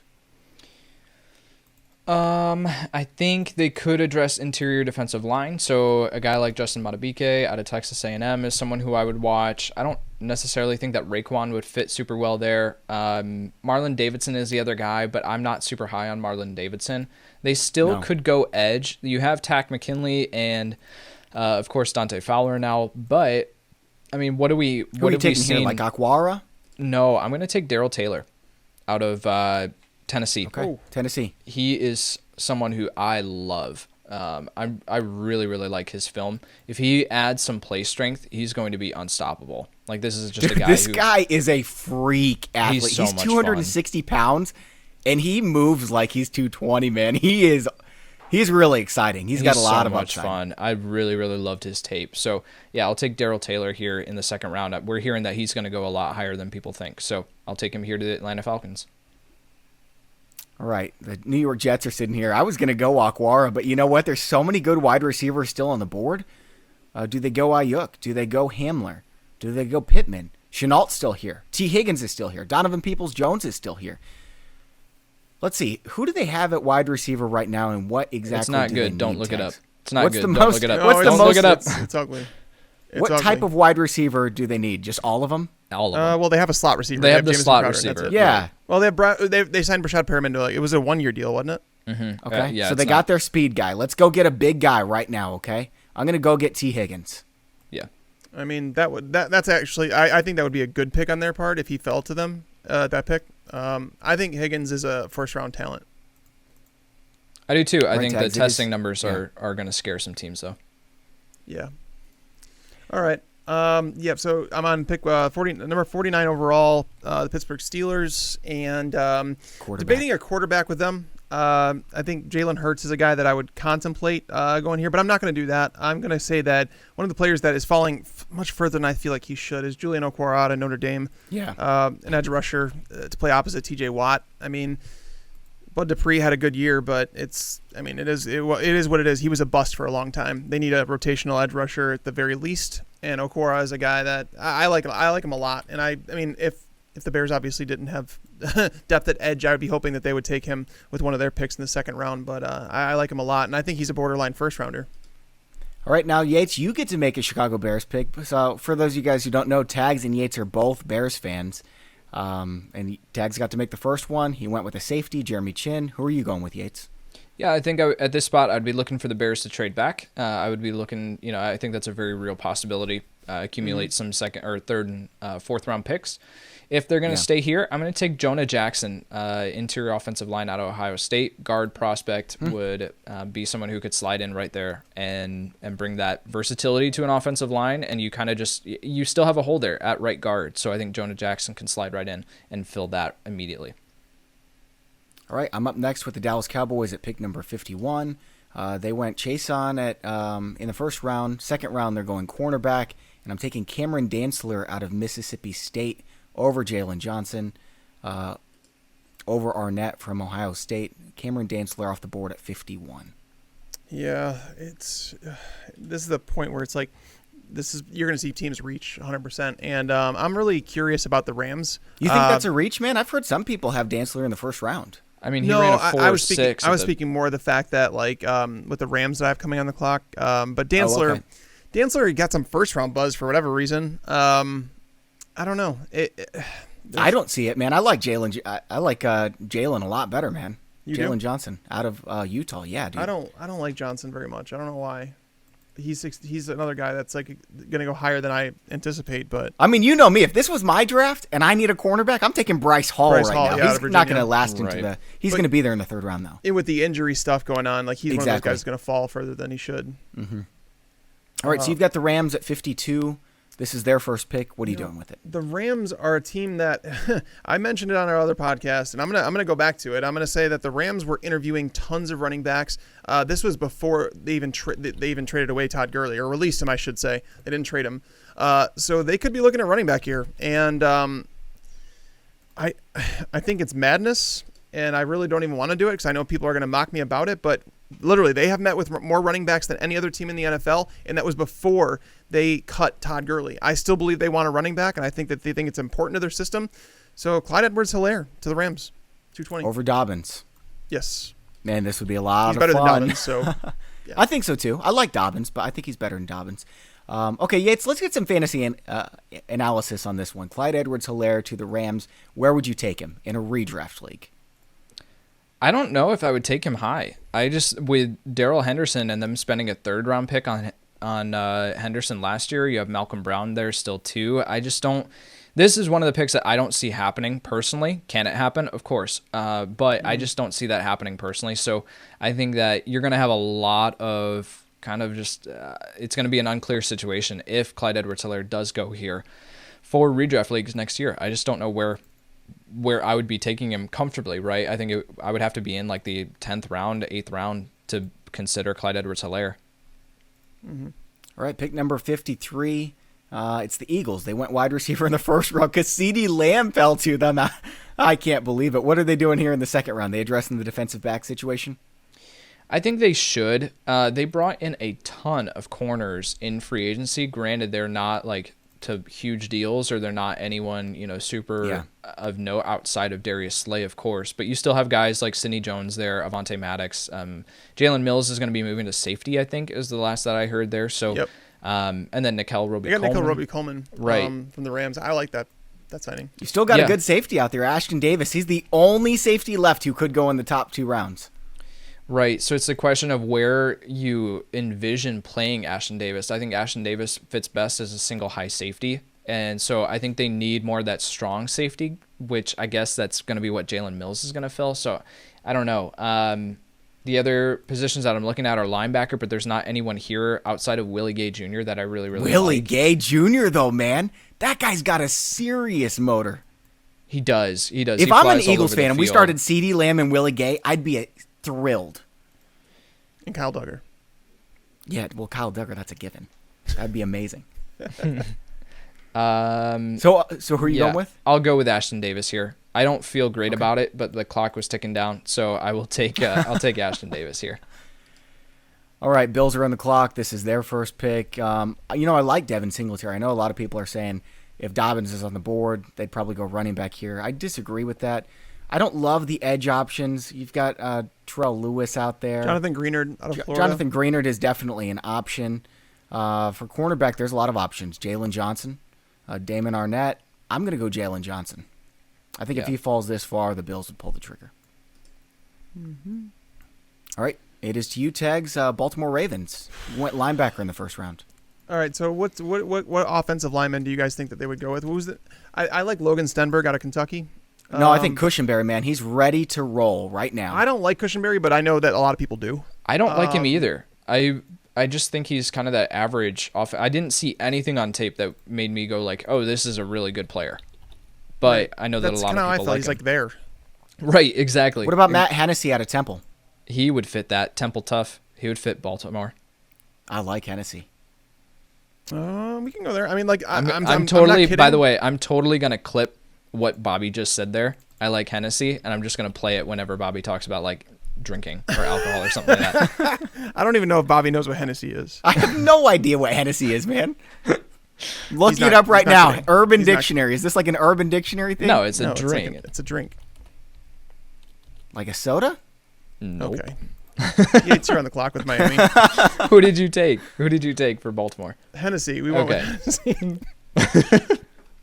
I think they could address interior defensive line. So a guy like Justin Madubuike out of Texas A&M is someone who I would watch. I don't necessarily think that Raekwon would fit super well there. Marlon Davidson is the other guy, but I'm not super high on Marlon Davidson. They still could go edge. You have Tack McKinley and, of course, Dante Fowler now. But, I mean, what do we Who are you have we taking here, seen? like Aquara? No, I'm going to take Darrell Taylor out of Tennessee. Okay, Tennessee. He is someone who I love. I really, really like his film. If he adds some play strength, he's going to be unstoppable. Like, this is just a guy This who... guy is a freak athlete. so He's much 260 pounds, and he moves like he's 220, man. He's really exciting. He's got a lot so of much upside. fun. I really, really loved his tape. So, yeah, I'll take Darrell Taylor here in the second round. We're hearing that he's going to go a lot higher than people think. So, I'll take him here to the Atlanta Falcons. All right, the New York Jets are sitting here. I was going to go Aquara, but you know what? There's so many good wide receivers still on the board. Do they go Ayuk? Do they go Hamler? Do they go Pittman? Chenault's still here. T. Higgins is still here. Donovan Peoples-Jones is still here. Let's see. Who do they have at wide receiver right now, and what exactly It's not do they good. Don't need, look it up. Tags? It's not What's good. the Don't most- look it up. what's the Don't most- look it up. It's ugly. It's What ugly. type of wide receiver do they need? Just all of them? All of them. Well, they have a slot receiver. They have the Jamison slot Crowder, and that's receiver. it. Yeah. Well, they signed Brashad Perriman to it was a 1-year deal, wasn't it? Okay. yeah, so it's they not- got their speed guy. Let's go get a big guy right now, okay? I'm going to go get T. Higgins. Yeah. I mean, that's actually I think that would be a good pick on their part if he fell to them. That pick. I think Higgins is a first-round talent. I do too. I Right, think the Tags, it testing is- numbers yeah. are going to scare some teams, though. Yeah. All right. So I'm on pick number 49 overall, the Pittsburgh Steelers, and debating a quarterback with them. I think Jalen Hurts is a guy that I would contemplate going here, but I'm not going to do that. I'm going to say that one of the players that is falling much further than I feel like he should is Julian Okwara out of Notre Dame. Yeah. An edge rusher to play opposite T.J. Watt. I mean, Bud Dupree had a good year, but it is what it is. He was a bust for a long time. They need a rotational edge rusher at the very least, and Okwara is a guy that I like. I like him a lot, and I mean, if the Bears obviously didn't have depth at edge, I would be hoping that they would take him with one of their picks in the second round. But I like him a lot, and I think he's a borderline first rounder. All right, now, Yates, you get to make a Chicago Bears pick. So for those of you guys who don't know, Tags and Yates are both Bears fans. And Tags got to make the first one. He went with a safety, Jeremy Chin. Who are you going with, Yates? Yeah, I think at this spot, I'd be looking for the Bears to trade back. I would be looking, I think that's a very real possibility. Accumulate some second or third and fourth round picks. if they're going to stay here, I'm going to take Jonah Jackson, interior offensive line out of Ohio State. Guard prospect would be someone who could slide in right there and bring that versatility to an offensive line. And you kind of you still have a hole there at right guard. So I think Jonah Jackson can slide right in and fill that immediately. All right, I'm up next with the Dallas Cowboys at pick number 51. They went Chason at in the first round. Second round, they're going cornerback, and I'm taking Cameron Dantzler out of Mississippi State over Jalen Johnson, over Arnett from Ohio State. Cameron Dantzler off the board at 51. Yeah, this is the point where it's like you're going to see teams reach 100%, and I'm really curious about the Rams. You think that's a reach, man? I've heard some people have Dantzler in the first round. I mean, he ran a 4.6. I was speaking more of the fact that with the Rams that I have coming on the clock. But Dantzler, Dantzler got some first round buzz for whatever reason. I don't know. I don't see it, man. I like Jalen. I like Jalen a lot better, man. Jalen Johnson out of Utah. Yeah, dude. I don't like Johnson very much. I don't know why. He's another guy that's like going to go higher than I anticipate. But I mean, you know me. If this was my draft and I need a cornerback, I'm taking Bryce Hall now. Yeah, he's not going to last into the. He's going to be there in the third round though. With the injury stuff going on, like he's one of those guys that's going to fall further than he should. Mm-hmm. All right, so you've got the Rams at 52. This is their first pick. What are you doing with it? The Rams are a team that I mentioned it on our other podcast, and I'm gonna go back to it. I'm gonna say that the Rams were interviewing tons of running backs. This was before they even traded away Todd Gurley, or released him, I should say. They didn't trade him, so they could be looking at running back here. And I think it's madness, and I really don't even want to do it because I know people are gonna mock me about it. But literally, they have met with more running backs than any other team in the NFL, and that was before they cut Todd Gurley. I still believe they want a running back, and I think that they think it's important to their system. So Clyde Edwards-Hilaire to the Rams, 220. Over Dobbins. Yes. Man, this would be a lot He's of better fun. than Dobbins, so yeah. I think so too. I like Dobbins, but I think he's better than Dobbins. Okay, Yates, let's get some fantasy analysis on this one. Clyde Edwards-Hilaire to the Rams. Where would you take him in a redraft league? I don't know if I would take him high. With Darrell Henderson and them spending a third round pick on Henderson last year, you have Malcolm Brown there still too. I just don't. This is one of the picks that I don't see happening personally. Can it happen? Of course. But I just don't see that happening personally. So I think that you're going to have a lot of kind of just, it's going to be an unclear situation if Clyde Edwards-Hilaire does go here for redraft leagues next year. I just don't know where I would be taking him comfortably, right? I think I would have to be in like the 10th round, 8th round to consider Clyde Edwards-Hilaire. Mm-hmm. All right, pick number 53. It's the Eagles. They went wide receiver in the first round because CeeDee Lamb fell to them. I can't believe it. What are they doing here in the second round? They addressing the defensive back situation? I think they should. They brought in a ton of corners in free agency. Granted, they're not like to huge deals, or they're not anyone super of note outside of Darius Slay, of course. But you still have guys like Sidney Jones there, Avonte Maddox. Jalen Mills is going to be moving to safety, I think, is the last that I heard there. So, yep. And then Nickel Roby-Coleman. Nickel Roby-Coleman, right, from the Rams. I like that signing. You still got a good safety out there, Ashton Davis. He's the only safety left who could go in the top 2 rounds. Right, so it's the question of where you envision playing Ashton Davis. I think Ashton Davis fits best as a single high safety, and so I think they need more of that strong safety, which I guess that's going to be what Jalen Mills is going to fill. So I don't know. The other positions that I'm looking at are linebacker, but there's not anyone here outside of Willie Gay Jr. that I really Willie like. Gay Jr. though, man, that guy's got a serious motor. He does. If I'm an Eagles fan and we started CeeDee Lamb and Willie Gay, I'd be thrilled. And Kyle Duggar. Yeah, well, Kyle Duggar, that's a given. That'd be amazing. So who are you going with? I'll go with Ashton Davis here. I don't feel great about it, but the clock was ticking down, so I will take. I'll take Ashton Davis here. All right, Bills are on the clock. This is their first pick. I like Devin Singletary. I know a lot of people are saying if Dobbins is on the board, they'd probably go running back here. I disagree with that. I don't love the edge options. You've got Terrell Lewis out there. Jonathan Greenard out of Florida. Jonathan Greenard is definitely an option. For cornerback, there's a lot of options. Jalen Johnson, Damon Arnett. I'm going to go Jalen Johnson. I think if he falls this far, the Bills would pull the trigger. Mm-hmm. All right, it is to you, Tags. Baltimore Ravens went linebacker in the first round. All right. So what offensive lineman do you guys think that they would go with? What was it? I like Logan Stenberg out of Kentucky. No, I think Cushenberry, man, he's ready to roll right now. I don't like Cushenberry, but I know that a lot of people do. I don't like him either. I just think he's kind of that average off. I didn't see anything on tape that made me go like, "Oh, this is a really good player." But I know that a lot of people I felt. like He's him. like there. Right, exactly. What about Matt Hennessy out of Temple? He would fit that. Temple tough. He would fit Baltimore. I like Hennessy. We can go there. I mean, like I'm totally. not kidding. By the way, I'm totally gonna clip what Bobby just said there. I like Hennessy, and I'm just gonna play it whenever Bobby talks about like drinking or alcohol or something like that. I don't even know if Bobby knows what Hennessy is. I have no idea what Hennessy is, man. Looking it not- up right he's not now. kidding. Urban He's not- Dictionary. Is this like an Urban Dictionary thing? No, it's a No, drink. It's a drink. Like a soda? Nope. Okay. Yates, you're on the clock with Miami. Who did you take? Who did you take for Baltimore? Hennessy. We went Okay. with Hennessy.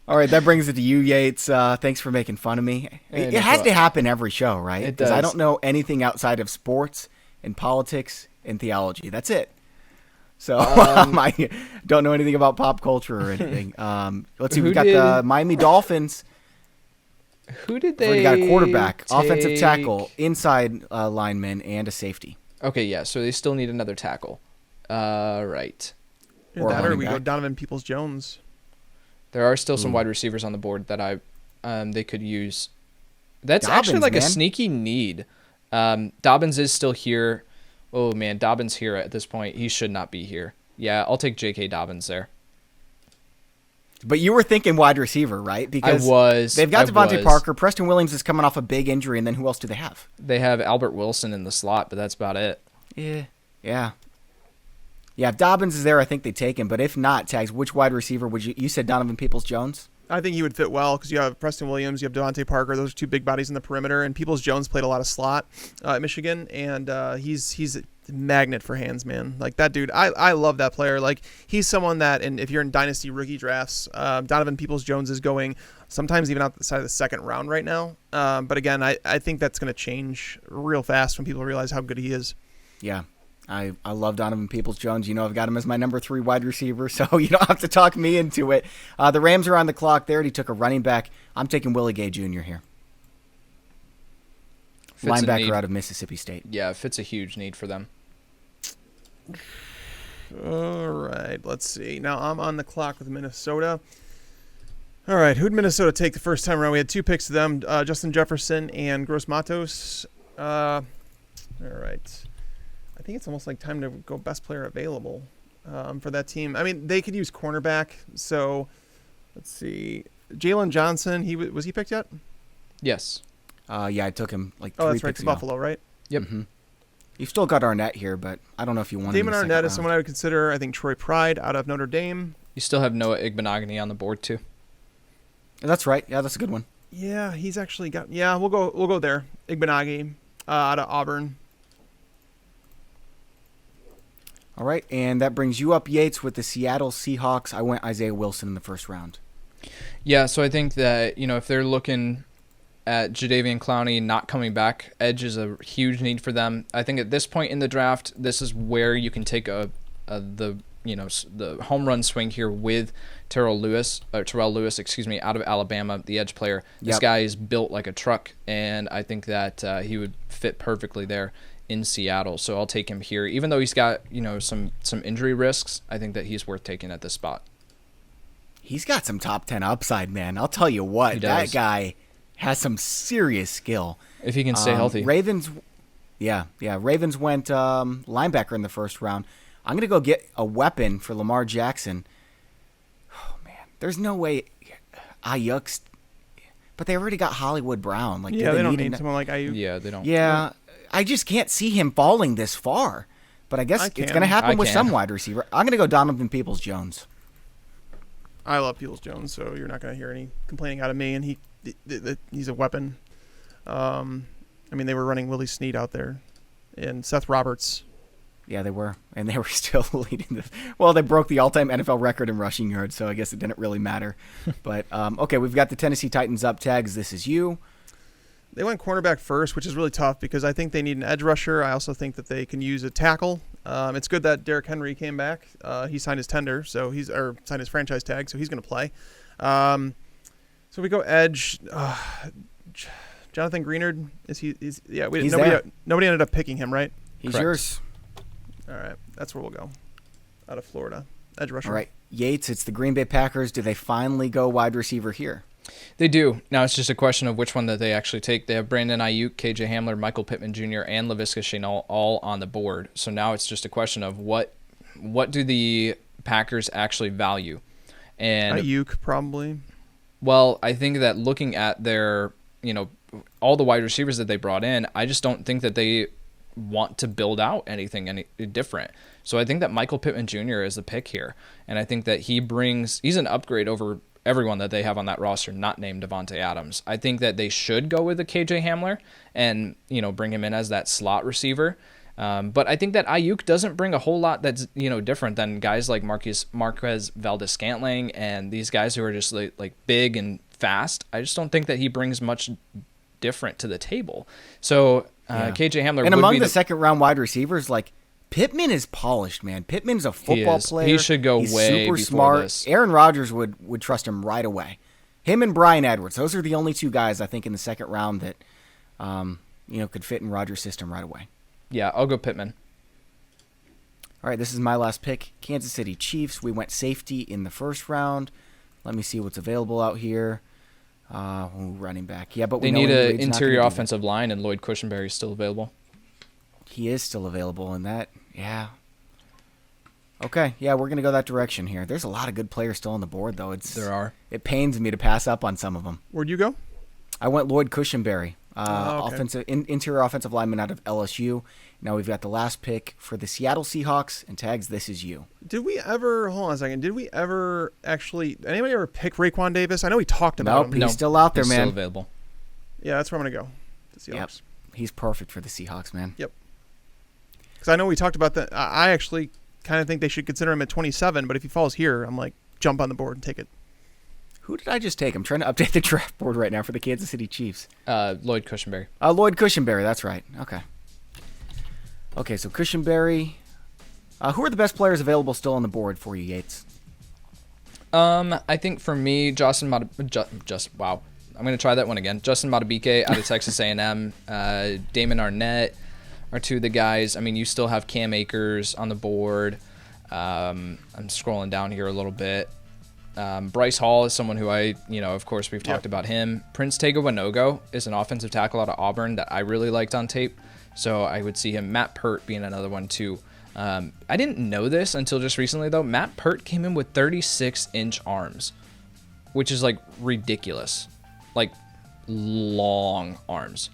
All right, that brings it to you, Yates. Thanks for making fun of me. Hey, It no has problem. to happen every show, right? It Because I does. don't know anything outside of sports and politics and theology. That's it. So I don't know anything about pop culture or anything. Let's see. Who We've got did- the Miami Dolphins. Who did We've they? already got a quarterback, offensive take? tackle, inside lineman, and a safety. Okay, yeah. So they still need another tackle. Right. Or That or running we go back. Donovan Peoples-Jones. There are still some wide receivers on the board that they could use. That's actually Dobbins, like a man. sneaky need. Dobbins is still here. Oh man, Dobbins here at this point. He should not be here. Yeah, I'll take J.K. Dobbins there. But you were thinking wide receiver, right? Because I was. they've got I Devontae was. Parker. Preston Williams is coming off a big injury, and then who else do they have? They have Albert Wilson in the slot, but that's about it. Yeah. If Dobbins is there, I think they take him. But if not, Tags, which wide receiver would you said Donovan Peoples-Jones? I think he would fit well because you have Preston Williams, you have Devontae Parker. Those are two big bodies in the perimeter. And Peoples-Jones played a lot of slot at Michigan, and he's a magnet for hands, man. Like that dude, I love that player. Like he's someone that, and if you're in dynasty rookie drafts, Donovan Peoples-Jones is going sometimes even outside of the second round right now. But again, I think that's going to change real fast when people realize how good he is. Yeah. I love Donovan Peoples-Jones. You know I've got him as my number 3 wide receiver, so you don't have to talk me into it. The Rams are on the clock. They already took a running back. I'm taking Willie Gay Jr. here. Fits a need. Linebacker out of Mississippi State. Yeah, it fits a huge need for them. All right, let's see. Now I'm on the clock with Minnesota. All right, who'd Minnesota take the first time around? We had 2 picks of them, Justin Jefferson and Gross Matos. All right. I think it's almost like time to go best player available for that team. I mean, they could use cornerback. So let's see. Jalen Johnson, was he picked yet? Yes. Yeah, I took him like 3 Oh, that's right, picks to ago. Buffalo, right? Yep. Mm-hmm. You've still got Arnett here, but I don't know if you want him Damon in the Arnett second is someone I would consider. I think Troy Pride out of Notre Dame. You still have Noah Igbenogany on the board too. round. That's right. Yeah, that's a good one. Yeah, he's actually got. Yeah, we'll go there. Igbenogany out of Auburn. All right, and that brings you up, Yates, with the Seattle Seahawks. I went Isaiah Wilson in the first round. Yeah, so I think that, if they're looking at Jadeveon Clowney not coming back, edge is a huge need for them. I think at this point in the draft, this is where you can take the home run swing here with Terrell Lewis, out of Alabama, the edge player. This Yep. guy is built like a truck, and I think that he would fit perfectly there in Seattle. So I'll take him here. Even though he's got, some injury risks, I think that he's worth taking at this spot. He's got some top 10 upside, man. I'll tell you what, He that does. guy has some serious skill. If he can stay healthy. Ravens went linebacker in the first round. I'm going to go get a weapon for Lamar Jackson. Oh, man. There's no way Ayuk's... But they already got Hollywood Brown. Like, Yeah, do they don't need need someone like Ayuk. Yeah, they don't. Yeah, I just can't see him falling this far. But I guess I it's can. going to happen I with can. some wide receiver. I'm going to go Donovan Peoples-Jones. I love Peoples-Jones, so you're not going to hear any complaining out of me. And he's a weapon. They were running Willie Snead out there, and Seth Roberts. Yeah, they were. And they were still leading well, they broke the all-time NFL record in rushing yards, so I guess it didn't really matter. But, okay, we've got the Tennessee Titans up. Tags, this is you. They went cornerback first, which is really tough because I think they need an edge rusher. I also think that they can use a tackle It's good that Derrick Henry came back. He signed his tender, signed his franchise tag, so he's going to play. So we go edge. Jonathan Greenard, nobody ended up picking him, right? He's Correct. yours. All right, that's where we'll go. Out of Florida, edge rusher. All right, Yates. It's the Green Bay Packers. Do they finally go wide receiver here? They do. Now it's just a question of which one that they actually take. They have Brandon Ayuk, KJ Hamler, Michael Pittman Jr., and Laviska Shenault all on the board. So now it's just a question of what do the Packers actually value? And Ayuk probably. Well, I think that looking at their, all the wide receivers that they brought in, I just don't think that they want to build out anything any different. So I think that Michael Pittman Jr. is the pick here. And I think that he's an upgrade over everyone that they have on that roster, not named Devontae Adams. I think that they should go with the KJ Hamler and, bring him in as that slot receiver. But I think that Ayuk doesn't bring a whole lot that's, different than guys like Marquez Valdes-Scantling and these guys who are just like big and fast. I just don't think that he brings much different to the table. So KJ Hamler and would among be the second round wide receivers, like Pittman is polished, man. Pittman's a football player. He should go He's way super before smart. this. Aaron Rodgers would trust him right away. Him and Bryan Edwards, those are the only two guys I think in the second round that could fit in Rodgers' system right away. Yeah, I'll go Pittman. All right, this is my last pick. Kansas City Chiefs. We went safety in the first round. Let me see what's available out here. Running back. Yeah, but we They know need Andy an Reid's not interior gonna do offensive line, and Lloyd Cushenberry is still available. that. He is still available in that. Yeah. Okay, yeah, we're going to go that direction here. There's a lot of good players still on the board, though. There are. It pains me to pass up on some of them. Where'd you go? I went Lloyd Cushenberry, Okay. interior offensive lineman out of LSU. Now we've got the last pick for the Seattle Seahawks, and Tags, this is you. Did we ever, hold on a second, anybody ever pick Raekwon Davis? I know we talked about him. He's still out there, He's man. still available. Yeah, that's where I'm going to go. The Seahawks. Yep. He's perfect for the Seahawks, man. Yep. Because I know we talked about that. I actually kind of think they should consider him at 27, but if he falls here, I'm like, jump on the board and take it. Who did I just take? I'm trying to update the draft board right now for the Kansas City Chiefs. Lloyd Cushenberry. Lloyd Cushenberry, that's right. Okay, so Cushenberry. Who are the best players available still on the board for you, Yates? I think for me, wow. I'm going to try that one again. Justin Madubuike out of Texas A&M. Damon Arnett are two of the guys. I mean, you still have Cam Akers on the board. I'm scrolling down here a little bit. Bryce Hall is someone who of course, we've talked about him. Prince Tega Wanogho is an offensive tackle out of Auburn that I really liked on tape. So I would see him. Matt Pert being another one, too. I didn't know this until just recently, though. Matt Pert came in with 36-inch arms, which is, ridiculous. Long arms,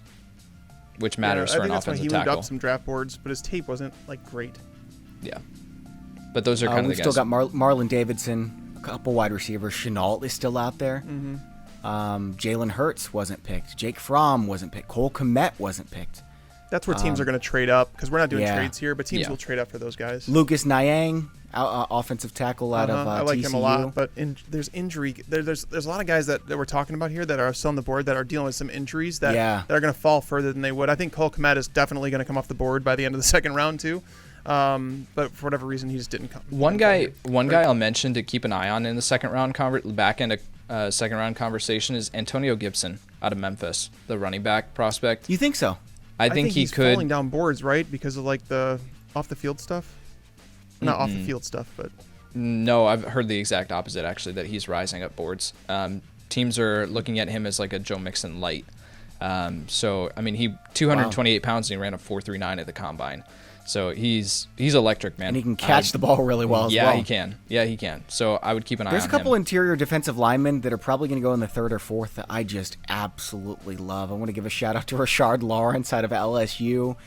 which matters for an offensive tackle. I think that's why he moved up some draft boards, but his tape wasn't, great. Yeah. But those are kind of the We've guys. still got Marlon Davidson, a couple wide receivers. Shenault is still out there. Mm-hmm. Jalen Hurts wasn't picked. Jake Fromm wasn't picked. Cole Kmet wasn't picked. That's where teams are going to trade up, because we're not doing yeah. trades here, but teams Yeah. will trade up for those guys. Lucas Nyang, offensive tackle out of I like TCU. him a lot, but there's injury. There's a lot of guys that we're talking about here that are still on the board that are dealing with some injuries that are going to fall further than they would. I think Cole Kmet is definitely going to come off the board by the end of the second round too, but for whatever reason he just didn't come. One guy I'll mention to keep an eye on in the second round second round conversation is Antonio Gibson out of Memphis, the running back prospect. You think so? I think he he's could falling down boards, right? Because of the off the field stuff. Not off the field stuff, but No, I've heard the exact opposite, actually, that he's rising up boards. Teams are looking at him as a Joe Mixon light. So, I mean, he 228 pounds and he ran a 4.39 at the combine. So he's electric, man. And he can catch the ball really well as well. Yeah, he can. Yeah, he can. So I would keep an eye on him. There's a couple interior defensive linemen that are probably going to go in the third or fourth that I just absolutely love. I want to give a shout out to Rashard Lawrence out of LSU,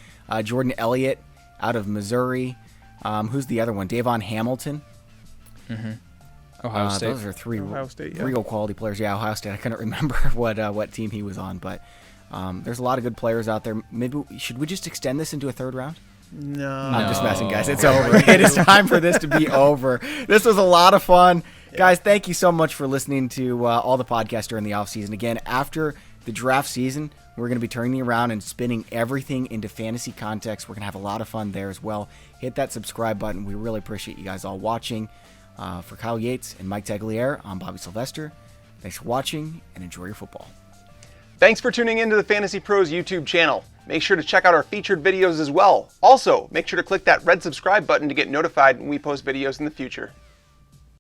Jordan Elliott out of Missouri. Who's the other one? Davon Hamilton. Ohio State. Those are three Ohio State, yeah. real quality players. Yeah, Ohio State. I couldn't remember what team he was on, but there's a lot of good players out there. Maybe should we just extend this into a third round? no. I'm just messing, guys. It's over. It is time for this to be over. This was a lot of fun. Guys, thank you so much for listening to all the podcasts during the offseason. Again, after the draft season, we're going to be turning around and spinning everything into fantasy context. We're going to have a lot of fun there as well. Hit that subscribe button. We really appreciate you guys all watching. For Kyle Yates and Mike Tagliere, I'm Bobby Sylvester. Thanks for watching, and enjoy your football. Thanks for tuning in to the Fantasy Pros YouTube channel. Make sure to check out our featured videos as well. Also, make sure to click that red subscribe button to get notified when we post videos in the future.